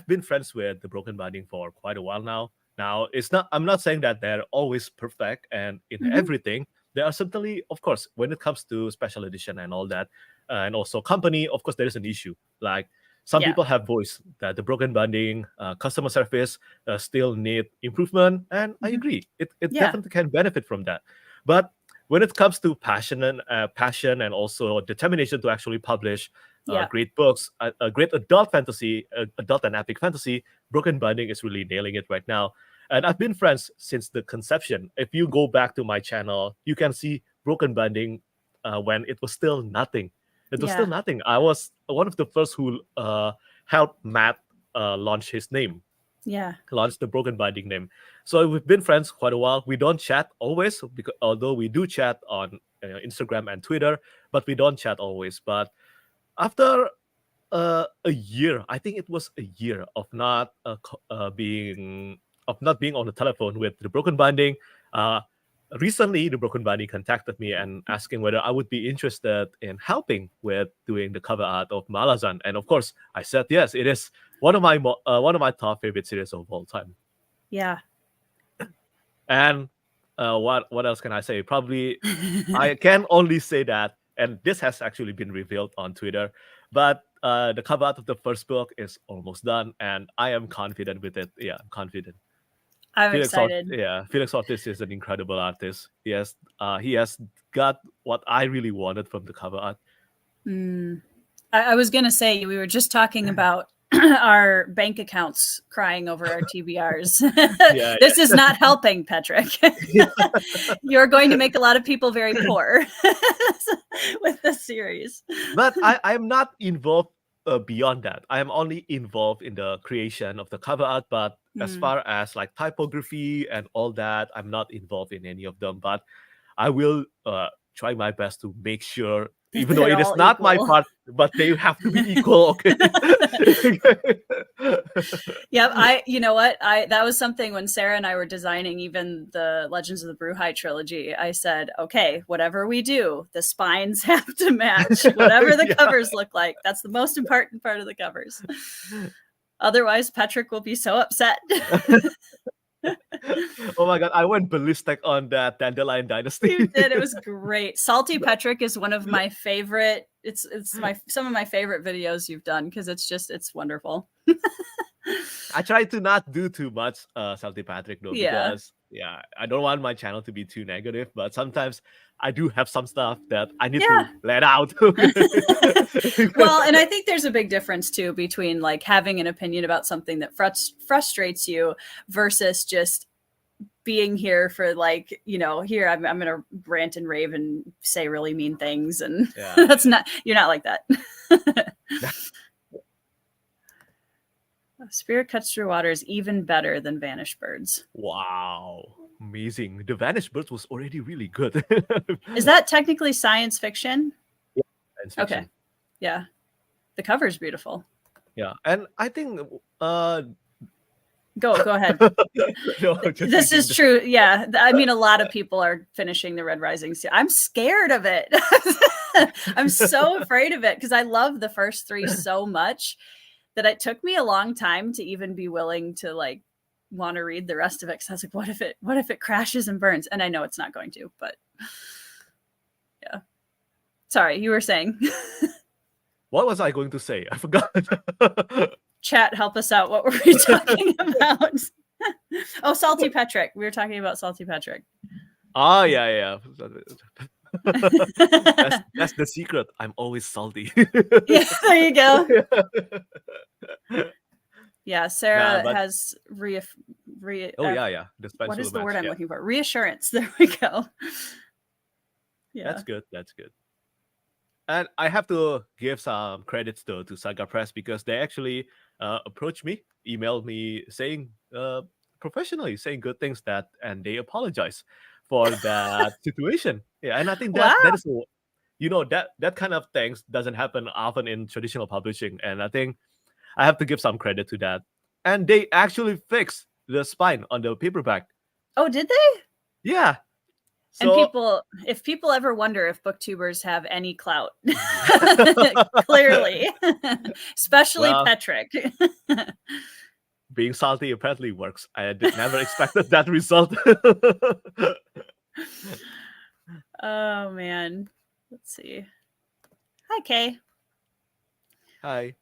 been friends with the Broken Binding for quite a while now. Now I'm not saying that they're always perfect and in everything. There are certainly, of course, when it comes to special edition and all that, and also company, of course, there is an issue. Like some people have voiced that the Broken Binding customer service still need improvement, and I agree. It definitely can benefit from that. But when it comes to passion and also determination to actually publish great books, a great adult fantasy, adult and epic fantasy, Broken Binding is really nailing it right now. And I've been friends since the conception. If you go back to my channel, you can see Broken Binding when it was still nothing. It was still nothing. I was one of the first who helped Matt launch his name. Launched the Broken Binding name. So we've been friends quite a while. We don't chat always, because although we do chat on Instagram and Twitter, but we don't chat always. But after a year, I think it was a year of not being on the telephone with the Broken Binding. Recently, the Broken Binding contacted me and asking whether I would be interested in helping with doing the cover art of Malazan, and of course, I said yes. It is one of my top favorite series of all time. Yeah. And what else can I say? Probably I can only say that, and this has actually been revealed on Twitter, but the cover art of the first book is almost done, and I am confident with it. Yeah, I'm confident. I'm excited. Felix Ortiz is an incredible artist. He has got what I really wanted from the cover art. I was going to say, we were just talking about our bank accounts crying over our TBRs. This is not helping, Petrik. You're going to make a lot of people very poor with this series. But I'm not involved beyond that. I am only involved in the creation of the cover art, but as far as like typography and all that, I'm not involved in any of them. But I will try my best to make sure, even though it is not my part, but they have to be equal. Okay. You know what? That was something when Sarah and I were designing even the Legends of the Bruhai trilogy. I said, okay, whatever we do, the spines have to match whatever the covers look like. That's the most important part of the covers. Otherwise, Petrik will be so upset. Oh my god, I went ballistic on that Dandelion Dynasty. You did. It was great. Salty Petrik is one of my favorite. It's some of my favorite videos you've done, because it's wonderful. I try to not do too much Salty Petrik though, because yeah, I don't want my channel to be too negative, but sometimes I do have some stuff that I need Yeah. to let out. Well, and I think there's a big difference too between like having an opinion about something that frustrates you versus just being here for like, here I'm going to rant and rave and say really mean things. And that's not, you're not like that. Spirit Cuts Through Water is even better than Vanished Birds. Wow. Amazing. The Vanished Birds was already really good. Is that technically science fiction? Yeah, science fiction. Okay. Yeah. The cover is beautiful. Yeah. And I think Go ahead. No, this is true. Yeah. I mean, a lot of people are finishing the Red Rising series. I'm scared of it. I'm so afraid of it because I love the first 3 so much that it took me a long time to even be willing to like want to read the rest of it. Cause I was like, what if it crashes and burns? And I know it's not going to, but yeah. Sorry, you were saying. What was I going to say? I forgot. Chat, help us out. What were we talking about? Oh, Salty Petrik. We were talking about Salty Petrik. Oh, yeah. That's the secret. I'm always salty. Yeah, there you go. Yeah, Sarah has oh yeah. What is the word I'm looking for? Reassurance. There we go. Yeah, that's good. And I have to give some credits though to Saga Press because they actually approached me, emailed me saying professionally saying good things and they apologize for that situation. Yeah, and I think that is that kind of things doesn't happen often in traditional publishing, and I think I have to give some credit to that. And they actually fixed the spine on the paperback. Oh, did they? Yeah. So, and if people ever wonder if booktubers have any clout, clearly, especially Petrik. Being salty apparently works. I never expected that result. Oh, man. Let's see. Hi, Kay. Hi.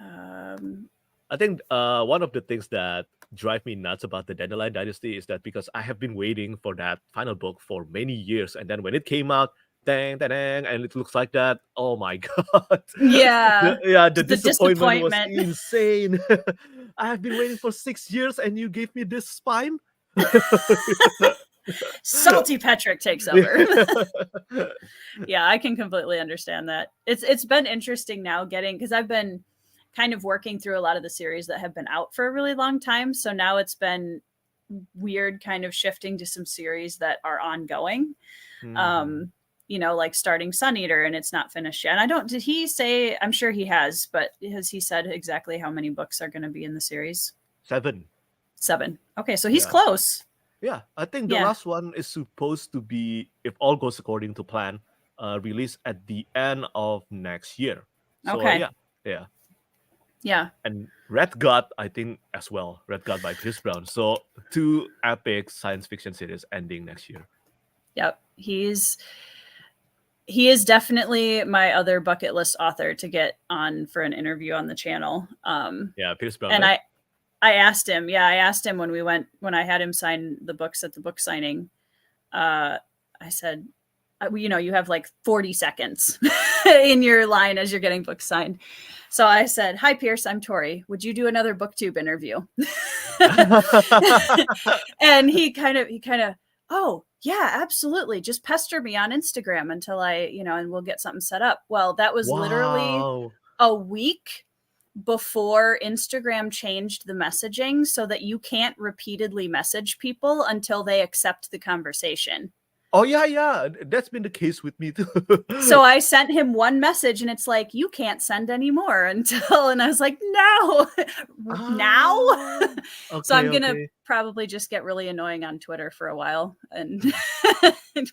I think one of the things that drive me nuts about the Dandelion Dynasty is that because I have been waiting for that final book for many years, and then when it came out, dang, and it looks like that. Oh my god! Yeah, the disappointment was insane. I have been waiting for 6 years, and you gave me this spine. Salty Petrik takes over. Yeah, I can completely understand that. It's been interesting now because I've been kind of working through a lot of the series that have been out for a really long time. So now it's been weird kind of shifting to some series that are ongoing. Like starting Sun Eater and it's not finished yet. And did he say, I'm sure he has, but has he said exactly how many books are going to be in the series? 7. Okay. So he's close. Yeah. I think the last one is supposed to be, if all goes according to plan, released at the end of next year. So, okay. Yeah. Yeah. And Red God, I think, as well. Red God by Chris Brown. So 2 epic science fiction series ending next year. Yep. He is definitely my other bucket list author to get on for an interview on the channel. Chris Brown. And I asked him, when I had him sign the books at the book signing, I said, you have like 40 seconds in your line as you're getting books signed. So I said, hi, Pierce, I'm Tori. Would you do another BookTube interview? And he kind of, oh, yeah, absolutely. Just pester me on Instagram until and we'll get something set up. Well, that was literally a week before Instagram changed the messaging so that you can't repeatedly message people until they accept the conversation. Oh, yeah. That's been the case with me, too. So I sent him one message and it's like, you can't send anymore and I was like, no, now. Okay, so I'm going to probably just get really annoying on Twitter for a while and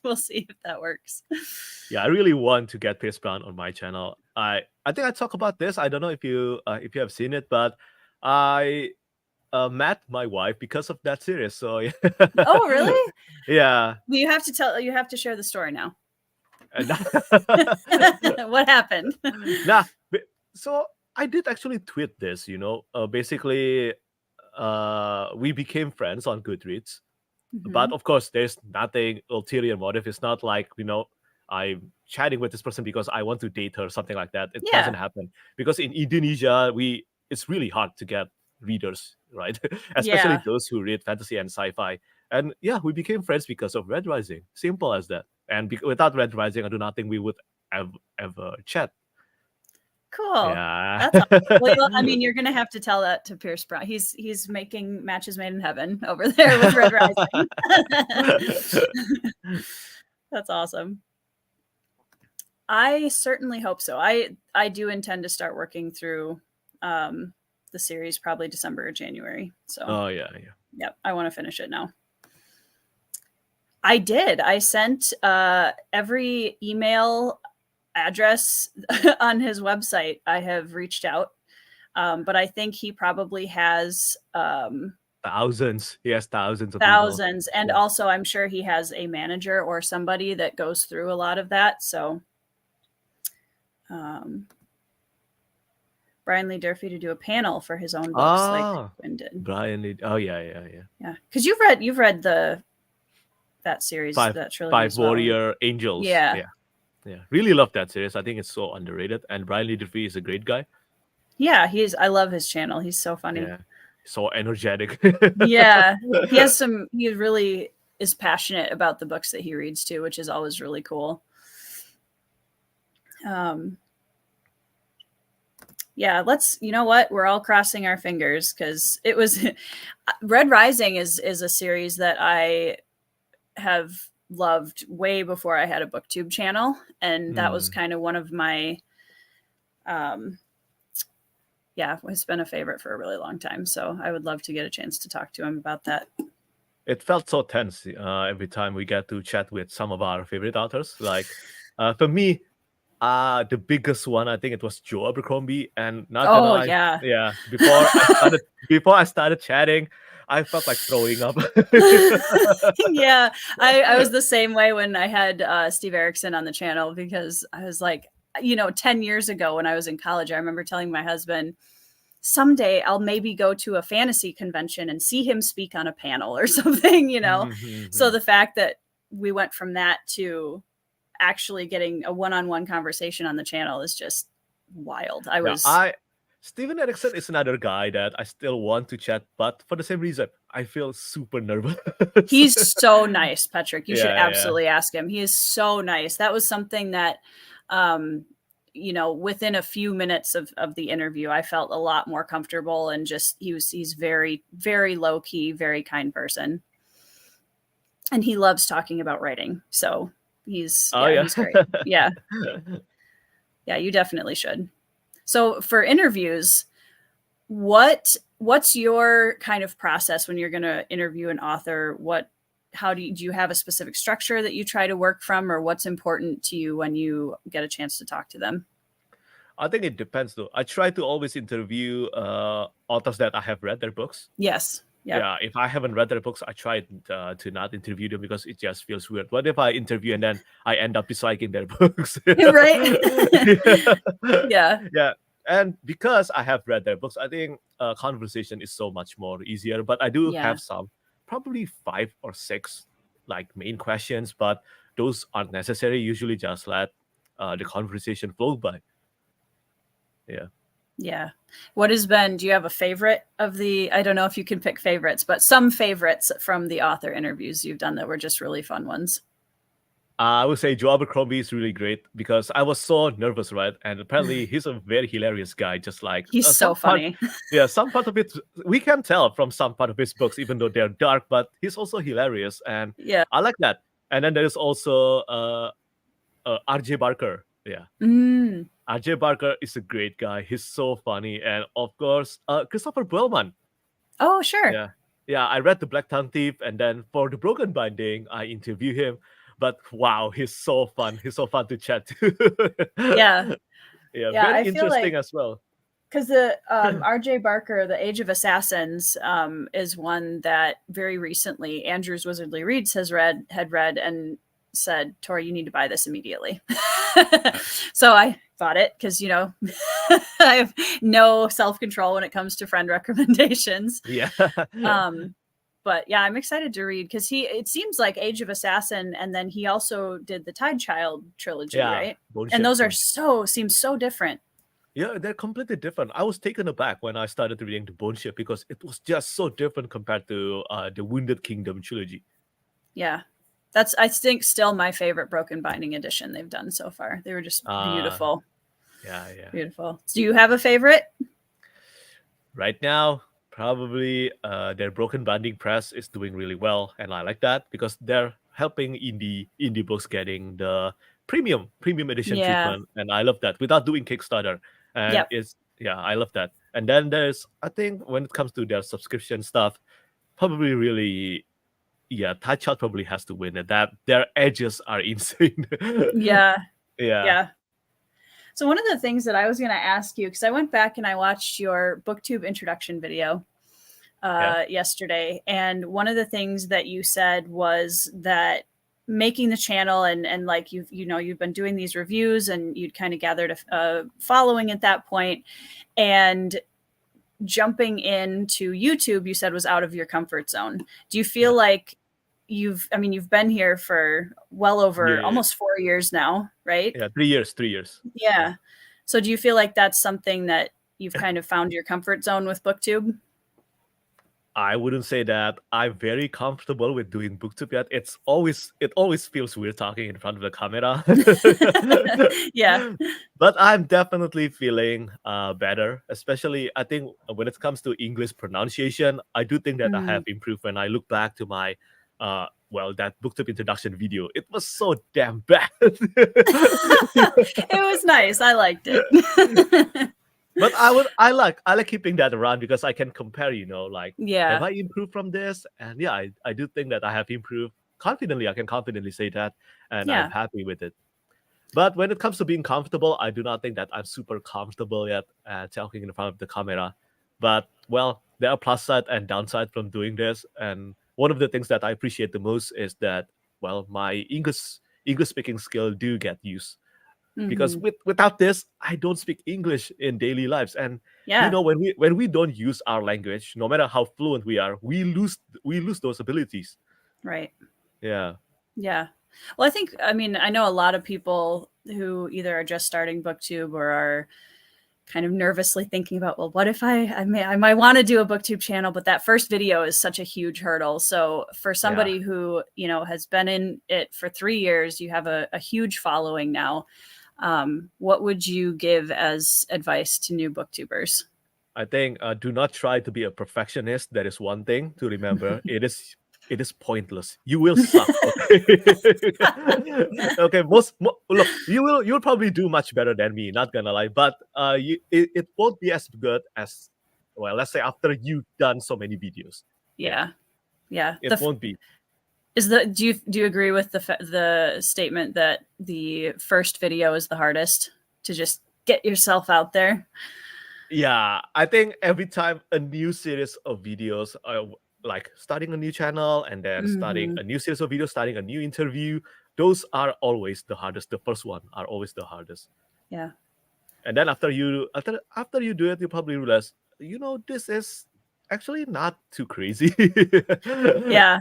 we'll see if that works. Yeah, I really want to get Pierce Brown on my channel. I think I talk about this. I don't know if you have seen it, but I met my wife because of that series. So yeah. Oh, really? Yeah. Well, you have to share the story now. What happened? So I did actually tweet this, basically we became friends on Goodreads. But of course, there's nothing ulterior motive. It's not like, I'm chatting with this person because I want to date her, something like that. It doesn't happen. Because in Indonesia, it's really hard to get readers, right? Especially those who read fantasy and sci-fi. And we became friends because of Red Rising. Simple as that. And without Red Rising, I do not think we would ever chat. Cool. Yeah. That's awesome. Well, I mean, you're gonna have to tell that to Pierce Brown. He's making matches made in heaven over there with Red Rising. That's awesome. I certainly hope so. I do intend to start working through the series probably December or January. So yep, I want to finish it now. I did. I sent every email address on his website. I have reached out, but I think he probably has thousands. He has thousands of emails. And also I'm sure he has a manager or somebody that goes through a lot of that. So Brian Lee Durfee to do a panel for his own books like Quinn did. Brian Lee. Oh yeah. Because you've read that series, that trilogy. Five Warrior Angels. Yeah. Really love that series. I think it's so underrated. And Brian Lee Durfee is a great guy. Yeah, I love his channel. He's so funny. Yeah. So energetic. He really is passionate about the books that he reads too, which is always really cool. You know what? We're all crossing our fingers because it was Red Rising is a series that I have loved way before I had a booktube channel. And that was kind of one of my, it's been a favorite for a really long time. So I would love to get a chance to talk to him about that. It felt so tense every time we get to chat with some of our favorite authors. Like for me, the biggest one, I think it was Joe Abercrombie. And before I started chatting, I felt like throwing up. I was the same way when I had Steve Erickson on the channel, because I was like, 10 years ago when I was in college, I remember telling my husband, someday I'll maybe go to a fantasy convention and see him speak on a panel or something, So the fact that we went from that to actually getting a one-on-one conversation on the channel is just wild. Steven Erickson is another guy that I still want to chat, but for the same reason, I feel super nervous. He's so nice, Petrik. You should absolutely ask him. He is so nice. That was something that, within a few minutes of the interview, I felt a lot more comfortable, and just he's very, very low key, very kind person, and he loves talking about writing. So he's great. Yeah, you definitely should. So for interviews, what's your kind of process when you're going to interview an author? How do you have a specific structure that you try to work from, or what's important to you when you get a chance to talk to them? I think it depends though. I try to always interview authors that I have read their books. Yes. Yeah. If I haven't read their books, I try to not interview them because it just feels weird. What if I interview and then I end up disliking their books? Right. Yeah. And because I have read their books, I think conversation is so much more easier. But I do have some, probably 5 or 6 like main questions, but those aren't necessary. Usually just let the conversation flow by. Yeah. Do you have a favorite I don't know if you can pick favorites, but some favorites from the author interviews you've done that were just really fun ones? I would say Joe Abercrombie is really great because I was so nervous, right? And apparently he's a very hilarious guy, just like... He's so funny. Some part of it, we can tell from some part of his books, even though they're dark, but he's also hilarious. And I like that. And then there's also R.J. Barker. Yeah. R.J. Barker is a great guy. He's so funny. And of course, Christopher Buehlman. Oh, sure. Yeah, I read The Black Tongue Thief, and then for The Broken Binding, I interview him. But wow, he's so fun. He's so fun to chat to. Yeah, very interesting as well. Because the R.J. Barker, The Age of Assassins, is one that very recently Andrew's Wizardly Reads had read, and said, Tori, you need to buy this immediately. So I bought it because, I have no self-control when it comes to friend recommendations. Yeah. But yeah, I'm excited to read because it seems like Age of Assassin, and then he also did the Tide Child trilogy, right? And those seem so different. Yeah, they're completely different. I was taken aback when I started reading the Bone Ship because it was just so different compared to the Wounded Kingdom trilogy. Yeah. That's, I think, still my favorite Broken Binding edition they've done so far. They were just beautiful. Yeah. Beautiful. Do you have a favorite? Right now, probably their Broken Binding press is doing really well, and I like that because they're helping indie books getting the premium edition treatment, and I love that without doing Kickstarter. And I love that. And then there's, I think, when it comes to their subscription stuff, probably really, Tide Child probably has to win it. That their edges are insane. Yeah. So one of the things that I was going to ask you, because I went back and I watched your BookTube introduction video yesterday, and one of the things that you said was that making the channel and like you've been doing these reviews and you'd kind of gathered a following at that point, and jumping into YouTube, you said, was out of your comfort zone. Do you feel like you've been here for well over almost 4 years now, right? Yeah, 3 years. Yeah. So do you feel like that's something that you've kind of found your comfort zone with BookTube? I wouldn't say that I'm very comfortable with doing BookTube yet. It always feels weird talking in front of the camera. Yeah. But I'm definitely feeling better, especially I think when it comes to English pronunciation. I do think that I have improved when I look back to my that BookTube introduction video. It was so damn bad. It was nice. I liked it. But I like keeping that around because I can compare, have I improved from this? And I do think that I have improved confidently. I can confidently say that, and I'm happy with it. But when it comes to being comfortable, I do not think that I'm super comfortable yet talking in front of the camera. But there are plus side and downside from doing this. And one of the things that I appreciate the most is that my English speaking skill do get used. Because without this, I don't speak English in daily lives. And when we don't use our language, no matter how fluent we are, we lose those abilities. Right. Yeah. Well, I know a lot of people who either are just starting BookTube or are kind of nervously thinking about, well, what if I might want to do a BookTube channel, but that first video is such a huge hurdle. So for somebody who, has been in it for 3 years, you have a huge following now. What would you give as advice to new booktubers? I think do not try to be a perfectionist. That is one thing to remember. It is pointless. You will suck. Okay. Look, you'll probably do much better than me. Not gonna lie, but it won't be as good as let's say after you've done so many videos. Yeah. It won't be. Do you agree with the statement that the first video is the hardest, to just get yourself out there? Yeah, I think every time a new series of videos, like starting a new channel and then starting a new series of videos, starting a new interview, those are always the hardest. The first one are always the hardest. Yeah. And then after you do it, you probably realize, this is actually not too crazy. Yeah.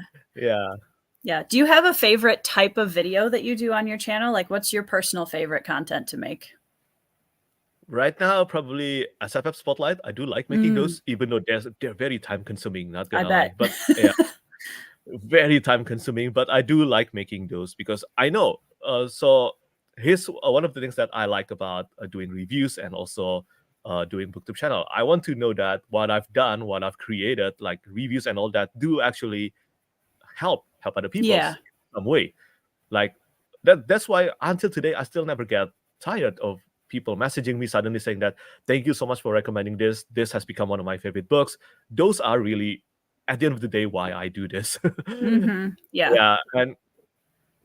Yeah. Do you have a favorite type of video that you do on your channel? Like, what's your personal favorite content to make? Right now, probably SFF Spotlight. I do like making those, even though they're very time consuming. Not gonna lie, but very time consuming. But I do like making those because I know. So here's one of the things that I like about doing reviews and also doing BookTube channel. I want to know that what I've done, what I've created, like reviews and all that, do actually help other people in some way. Like that's why until today I still never get tired of people messaging me suddenly saying that thank you so much for recommending this has become one of my favorite books. Those are really at the end of the day why I do this. Yeah, and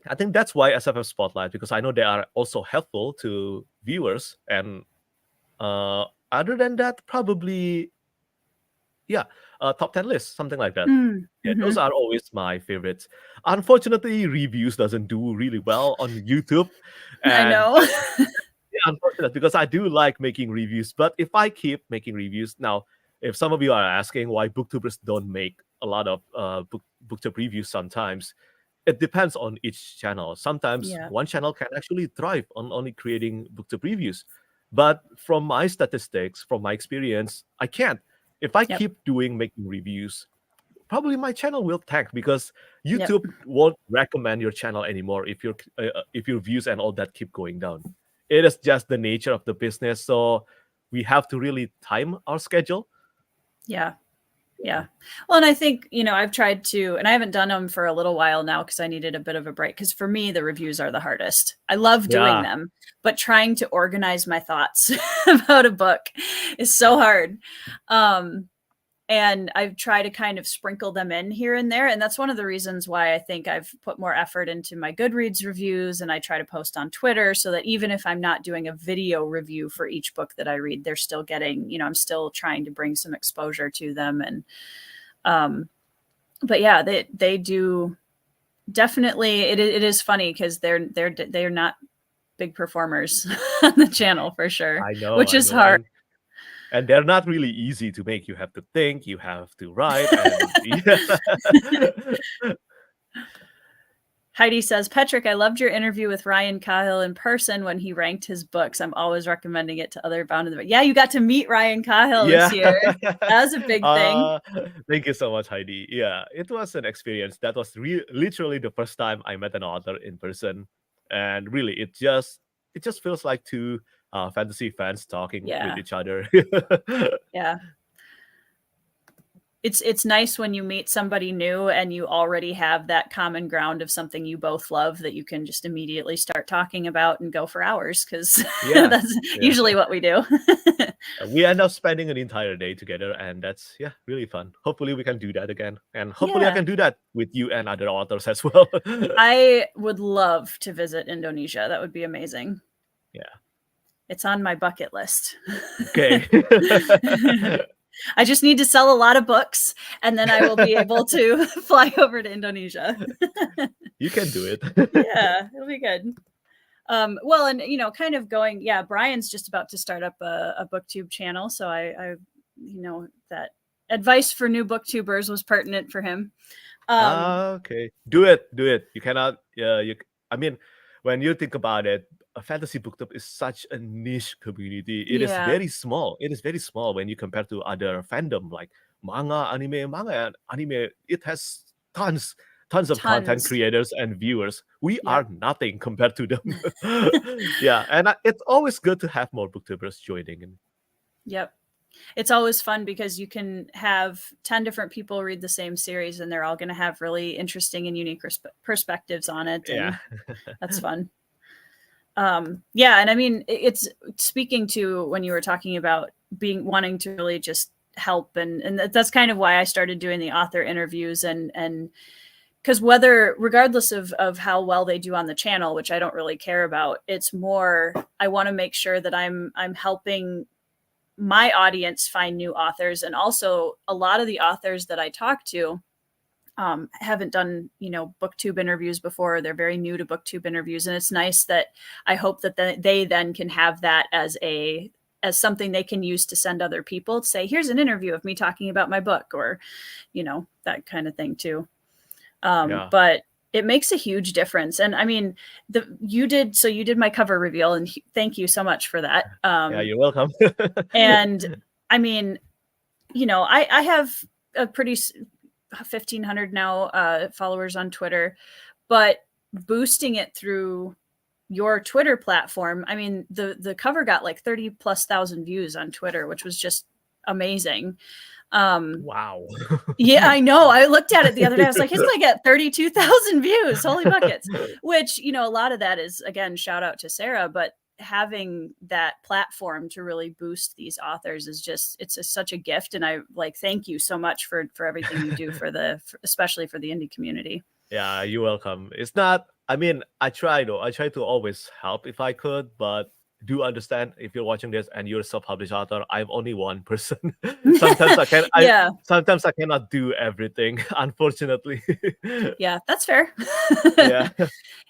I think that's why SFF Spotlight, because I know they are also helpful to viewers. And other than that, probably top 10 lists, something like that. Yeah, those Mm-hmm. are always my favorites. Unfortunately, reviews doesn't do really well on YouTube, I and know. yeah, unfortunate because I do like making reviews. But if I keep making reviews now, if some of you are asking why booktubers don't make a lot of booktube reviews, sometimes it depends on each channel. Sometimes Yeah. one channel can actually thrive on only creating booktube reviews, but from my statistics, from my experience, I can't. If I Yep. keep making reviews, probably my channel will tank because Yep. YouTube won't recommend your channel anymore if your views and all that keep going down. It is just the nature of the business, so we have to really time our schedule. Yeah. Yeah. Well, and I think, I've tried to, and I haven't done them for a little while now because I needed a bit of a break. Because for me, the reviews are the hardest. I love doing Yeah, them, but trying to organize my thoughts about a book is so hard. And I've tried to kind of sprinkle them in here and there. And that's one of the reasons why I think I've put more effort into my Goodreads reviews, and I try to post on Twitter so that even if I'm not doing a video review for each book that I read, they're still getting, I'm still trying to bring some exposure to them. And but yeah, they do definitely. It is funny because they're not big performers on the channel for sure, I know, which I is know, hard. and they're not really easy to make. You have to think, you have to write, and yeah. Heidi says, Petrik, I loved your interview with Ryan Cahill in person when he ranked his books. I'm always recommending it to other bound in the. Yeah, you got to meet Ryan Cahill this year. That was a big thing. Thank you so much, Heidi. Yeah, it was an experience. That was literally the first time I met an author in person, and really, it just feels like two fantasy fans talking with each other. Yeah. It's nice when you meet somebody new and you already have that common ground of something you both love that you can just immediately start talking about and go for hours, because that's usually what we do. We end up spending an entire day together, and that's really fun. Hopefully we can do that again, and hopefully I can do that with you and other authors as well. I would love to visit Indonesia. That would be amazing. Yeah, it's on my bucket list. Okay. I just need to sell a lot of books, and then I will be able to fly over to Indonesia. You can do it. Yeah, it'll be good. Well, and kind of going, Brian's just about to start up a booktube channel, so I that advice for new booktubers was pertinent for him. Okay, do it. You cannot. I mean, when you think about it, a fantasy booktube is such a niche community. It is very small. It is very small when you compare to other fandom like manga, anime. It has tons of content creators and viewers. We are nothing compared to them. Yeah, and it's always good to have more booktubers joining in. Yep. It's always fun because you can have 10 different people read the same series, and they're all going to have really interesting and unique perspectives on it. And that's fun. And I mean, it's speaking to when you were talking about wanting to really just help. And that's kind of why I started doing the author interviews, and because regardless of how well they do on the channel, which I don't really care about, it's more, I want to make sure that I'm helping my audience find new authors. And also a lot of the authors that I talk to haven't done, booktube interviews before. They're very new to booktube interviews. And it's nice that I hope that they then can have that as something they can use to send other people to say, here's an interview of me talking about my book, or, that kind of thing too. But it makes a huge difference. And I mean, you did my cover reveal, and thank you so much for that. Yeah, you're welcome. And I mean, I have a pretty 1,500 now followers on Twitter, but boosting it through your Twitter platform, I mean, the cover got like 30,000+ views on Twitter, which was just amazing. Wow. Yeah, I know. I looked at it the other day. I was like, his might get 32,000 views. Holy buckets. Which, a lot of that is, again, shout out to Sarah, but having that platform to really boost these authors is just, such a gift. And I thank you so much for everything you do especially for the indie community. Yeah, you're welcome. It's not, I mean, I try to always help if I could, but do understand if you're watching this and you're a self-published author. I'm only one person. sometimes I can I Yeah. sometimes I cannot do everything, unfortunately. Yeah, that's fair. Yeah.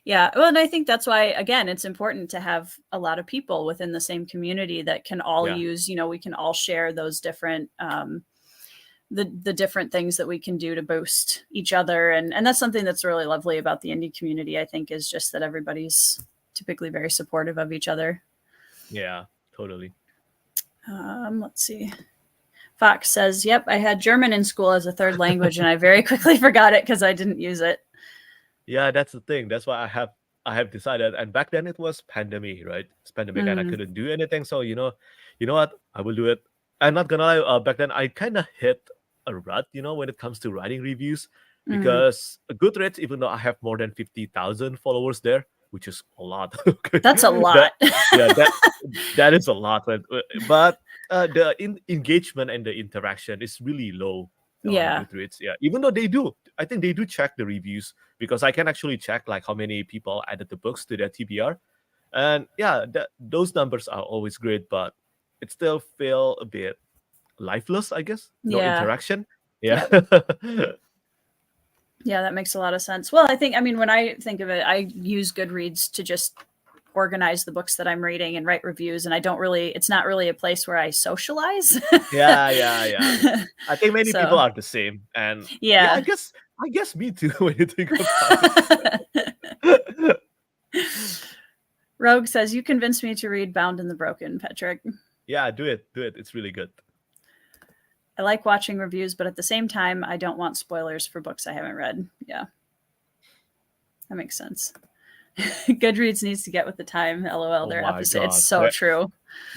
Yeah. Well, and I think that's why, again, it's important to have a lot of people within the same community that can all Yeah. use, we can all share those different, the different things that we can do to boost each other. And that's something that's really lovely about the indie community, I think, is just that everybody's typically very supportive of each other. Yeah, totally. Let's see. Fox says, yep, I had German in school as a third language and I very quickly forgot it because I didn't use it. Yeah, that's the thing. That's why I have decided. And back then it was pandemic, right? It's pandemic, and I couldn't do anything. So you know what? I will do it. I'm not gonna lie. Back then I kind of hit a rut, when it comes to writing reviews, because Goodreads, even though I have more than 50,000 followers there, which is a lot. That's a lot. That is a lot. But the engagement and the interaction is really low on Goodreads. Yeah, even though I think they do check the reviews, because I can actually check like how many people added the books to their TBR, and yeah, those numbers are always great, but it still feel a bit lifeless, I guess. No interaction. Yeah. Yeah, that makes a lot of sense. Well, I mean, when I think of it, I use Goodreads to just organize the books that I'm reading and write reviews, and it's not really a place where I socialize. Yeah. I think many people are the same, and I guess me too when you think about it. Rogue says, you convinced me to read Bound in the Broken, Petrik. Yeah, do it. It's really good. I like watching reviews, but at the same time, I don't want spoilers for books I haven't read. Yeah, that makes sense. Goodreads needs to get with the time. LOL, their episode. It's so true.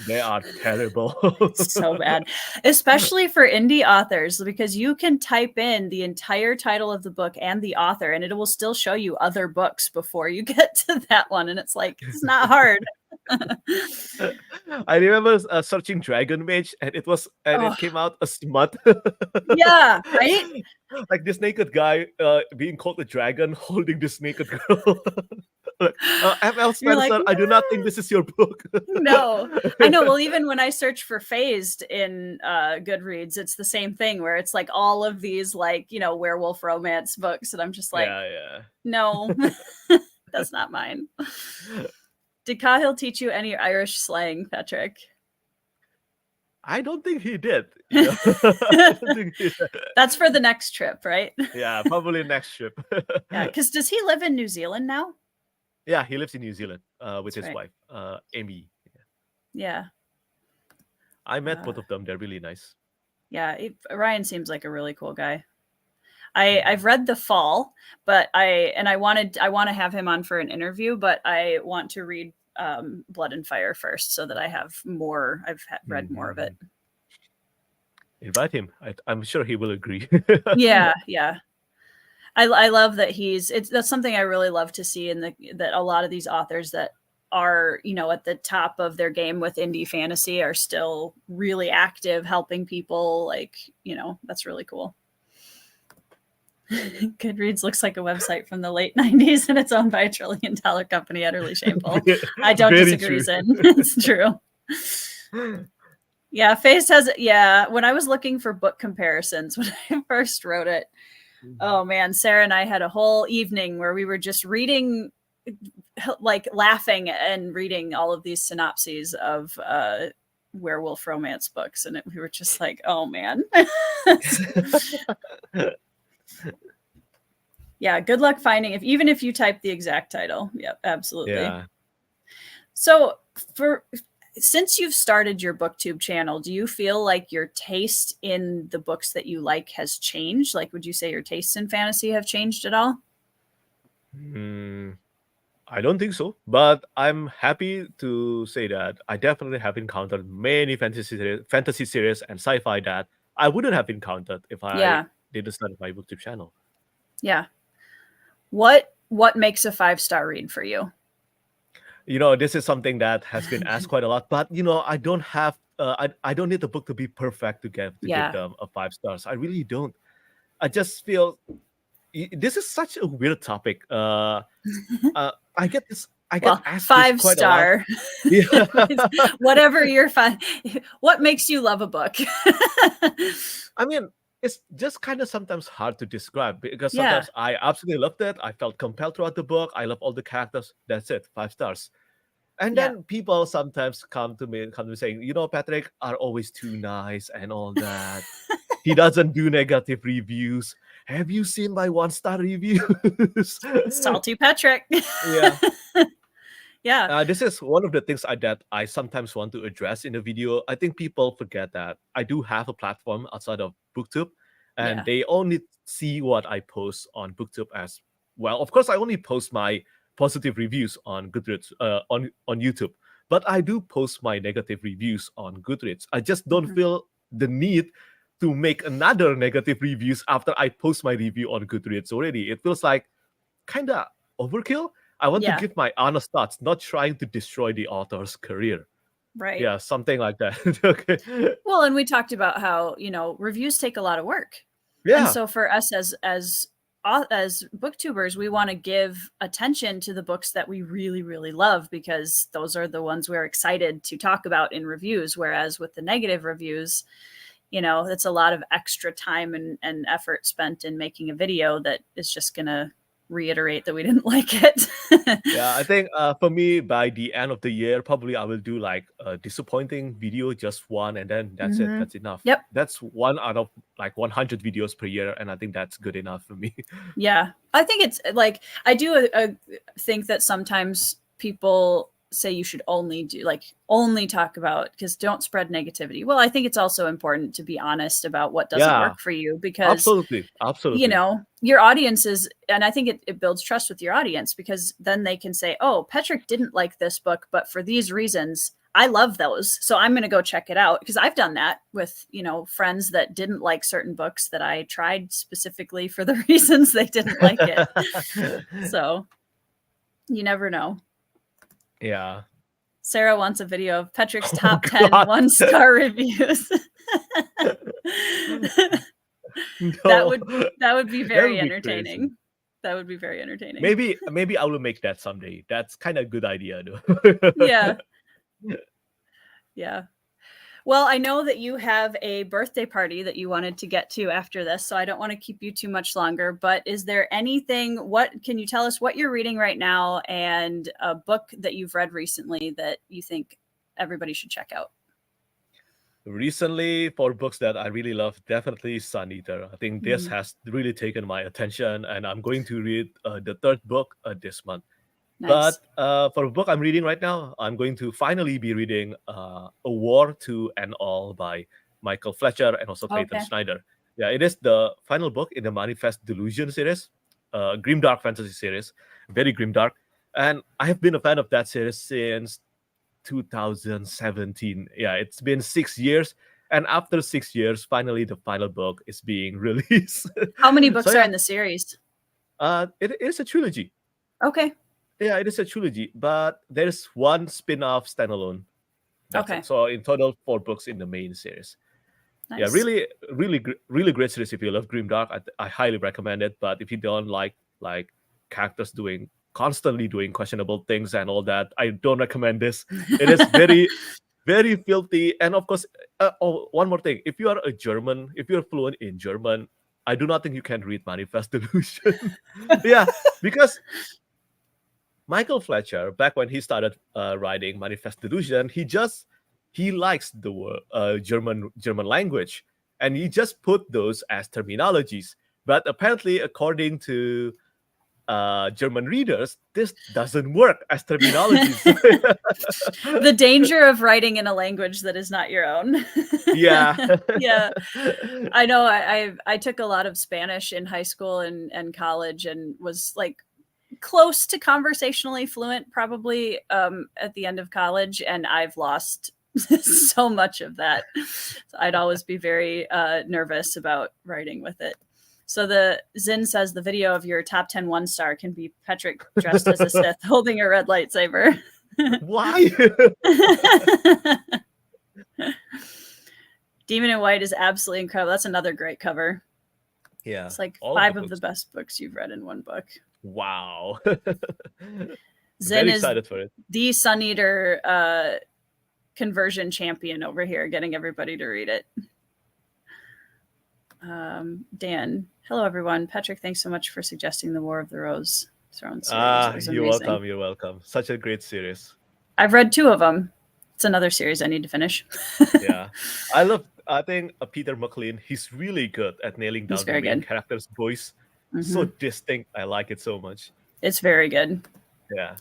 They are terrible. So bad. Especially for indie authors, because you can type in the entire title of the book and the author, and it will still show you other books before you get to that one. And it's like, it's not hard. I remember searching Dragon Mage, and it came out a smut. Yeah, right? Like this naked guy being called a dragon holding this naked girl. ML Spencer, like, I do not think this is your book. No, I know. Well, even when I search for phased in Goodreads, it's the same thing where it's like all of these werewolf romance books, and I'm just like, no, that's not mine. Did Cahill teach you any Irish slang, Petrik? I don't think he did. That's for the next trip, right? Yeah, probably next trip. Yeah, because does he live in New Zealand now? Yeah, he lives in New Zealand with his wife, Amy. Yeah. I met both of them. They're really nice. Yeah, Ryan seems like a really cool guy. I've read The Fall, but I want to have him on for an interview, but I want to read Blood and Fire first so that I have more. I've read more of it. Invite him. I'm sure he will agree. Yeah. I love that that's something I really love to see that a lot of these authors that are, at the top of their game with indie fantasy are still really active, helping people. That's really cool. Goodreads looks like a website from the late 90s and it's owned by $1 trillion company. Utterly shameful. I don't disagree, Zen. It's true. Yeah, Face has, when I was looking for book comparisons, when I first wrote it, oh man, Sarah and I had a whole evening where we were just reading, laughing and reading all of these synopses of werewolf romance books. And we were just like, oh man. Yeah, good luck finding even if you type the exact title. Yep, absolutely. Yeah. So since you've started your BookTube channel, do you feel like your taste in the books that you like has changed? Like, would you say your tastes in fantasy have changed at all? I don't think so, but I'm happy to say that I definitely have encountered many fantasy series and sci-fi that I wouldn't have encountered if I didn't start my BookTube channel. Yeah. What makes a 5-star read for you? This is something that has been asked quite a lot, but I don't have I don't need the book to be perfect to give them a 5 stars. I really don't. I just feel this is such a weird topic. I get this I get Well, asked this five quite a lot. star. Yeah. Whatever you're fine. What makes you love a book? I mean, it's just kind of sometimes hard to describe because Yeah. sometimes I absolutely loved it. I felt compelled throughout the book. I love all the characters. That's it, 5 stars. And Yeah. then people sometimes come to me saying, Petrik are always too nice and all that. He doesn't do negative reviews. Have you seen my 1-star reviews? Salty Petrik. Yeah. Yeah. This is one of the things that I sometimes want to address in the video. I think people forget that I do have a platform outside of BookTube, and Yeah. they only see what I post on BookTube as well. Of course, I only post my positive reviews on Goodreads, on YouTube, but I do post my negative reviews on Goodreads. I just don't feel the need to make another negative reviews after I post my review on Goodreads already. It feels like kind of overkill. I want to give my honest thoughts, not trying to destroy the author's career. Right. Yeah, something like that. Okay. Well, and we talked about how, reviews take a lot of work. Yeah. And so for us as booktubers, we want to give attention to the books that we really, really love, because those are the ones we're excited to talk about in reviews. Whereas with the negative reviews, it's a lot of extra time and effort spent in making a video that is just going to reiterate that we didn't like it. Yeah, I think for me, by the end of the year, probably I will do like a disappointing video, just one, and then that's it. That's enough. Yep. That's one out of like 100 videos per year, and I think that's good enough for me. Yeah, I think it's like, I do think that sometimes people say you should only talk about, because don't spread negativity. Well, I think it's also important to be honest about what doesn't work for you, because absolutely, your audience is, and I think it builds trust with your audience, because then they can say, oh, Petrik didn't like this book, but for these reasons, I love those, so I'm going to go check it out. Because I've done that with, friends that didn't like certain books that I tried specifically for the reasons they didn't like it. So you never know. Yeah. Sarah wants a video of Petrik's top 10 1-star reviews. That would be very entertaining. Crazy. That would be very entertaining. Maybe I will make that someday. That's kind of a good idea, though. Yeah. Yeah. Well, I know that you have a birthday party that you wanted to get to after this, so I don't want to keep you too much longer. But is there anything, can you tell us what you're reading right now, and a book that you've read recently that you think everybody should check out? Recently, for books that I really love, definitely Sun Eater. I think this has really taken my attention, and I'm going to read the third book this month. Nice. But for a book I'm reading right now, I'm going to finally be reading A War to End All by Michael Fletcher and also Clayton Schneider. Yeah, it is the final book in the Manifest Delusion series, grimdark fantasy series, very grimdark. And I have been a fan of that series since 2017. Yeah, it's been 6 years. And after 6 years, finally the final book is being released. How many books are in the series? It is a trilogy. Okay. Yeah, it is a trilogy, but there's one spin-off standalone. So in total, 4 books in the main series. Nice. Yeah, really great series. If you love grimdark, I highly recommend it. But if you don't like characters constantly doing questionable things and all that, I don't recommend this. It is very, very filthy. And of course, one more thing: if you're fluent in German, I do not think you can read Manifest Delusion. Yeah, because Michael Fletcher, back when he started writing Manifest Delusion, he likes the German language, and he just put those as terminologies. But apparently, according to German readers, this doesn't work as terminologies. The danger of writing in a language that is not your own. Yeah. Yeah. I know. I took a lot of Spanish in high school and college, and was like close to conversationally fluent probably at the end of college, and I've lost so much of that. So I'd always be very nervous about writing with it. So the Zin says the video of your top 10 1-star can be Petrik dressed as a Sith holding a red lightsaber. Why? Demon in White is absolutely incredible. That's another great cover. Yeah. It's like 5 of the best books you've read in one book. Wow. Zen Very is excited for it. the Sun Eater conversion champion over here, getting everybody to read it. Dan, hello everyone. Petrik, thanks so much for suggesting the War of the Rose Throne series. It was You're amazing. welcome. You're welcome. Such a great series. I've read 2 of them. It's another series I need to finish. Yeah, I think Peter McLean, he's really good at nailing down the main character's voice. So distinct. I like it so much. It's very good. Yeah.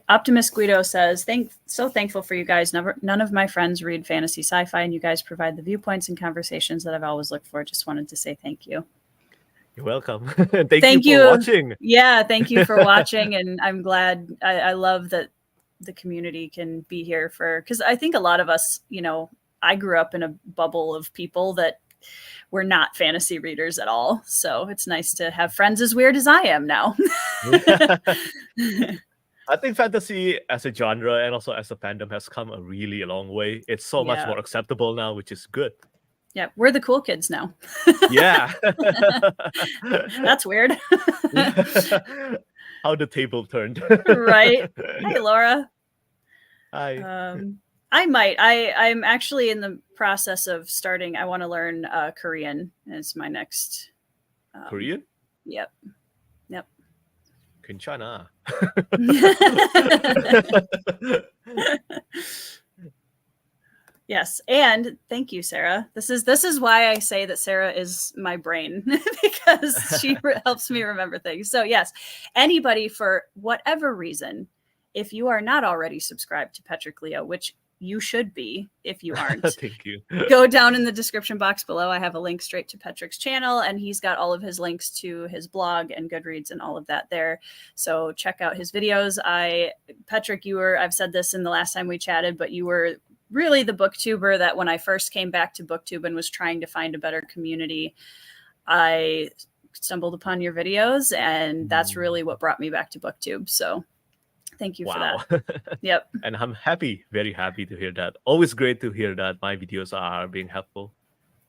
Optimus Guido says, so thankful for you guys. None of my friends read fantasy sci-fi, and you guys provide the viewpoints and conversations that I've always looked for. Just wanted to say thank you. You're welcome. Thank you for watching. Yeah, thank you for watching. And I'm glad, I love that the community can be here because I think a lot of us, I grew up in a bubble of people that were not fantasy readers at all. So it's nice to have friends as weird as I am now. I think fantasy as a genre and also as a fandom has come a really long way. It's so much more acceptable now, which is good. Yeah, we're the cool kids now. Yeah. That's weird. How the table turned. Right. Hey, Laura. Hi. I'm actually in the process of starting. I want to learn Korean. It's my next. Korean? Yep. 괜찮아. Yes, and thank you, Sarah. This is why I say that Sarah is my brain, because she helps me remember things. So yes, anybody for whatever reason, if you are not already subscribed to Petrik Leo, which you should be if you aren't. Thank you. Go down in the description box below. I have a link straight to Petrik's channel, and he's got all of his links to his blog and Goodreads and all of that there. So check out his videos. Petrik, I've said this in the last time we chatted, but you were really the booktuber that when I first came back to booktube and was trying to find a better community, I stumbled upon your videos, and that's really what brought me back to booktube. So thank you for that. Yep. And I'm happy, very happy to hear that. Always great to hear that my videos are being helpful.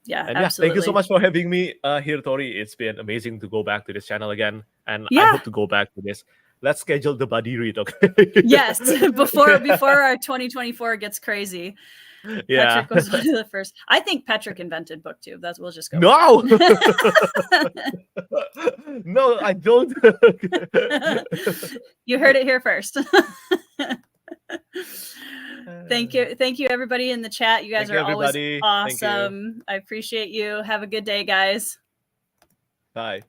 Yeah, and absolutely. Thank you so much for having me here, Tori. It's been amazing to go back to this channel again. And I hope to go back to this. Let's schedule the buddy read, okay? Yes, before our 2024 gets crazy. Yeah. Petrik was one of the first. I think Petrik invented booktube. We'll just go. No! No, I don't. You heard it here first. Thank you everybody in the chat. You guys are always awesome. I appreciate you. Have a good day, guys. Bye.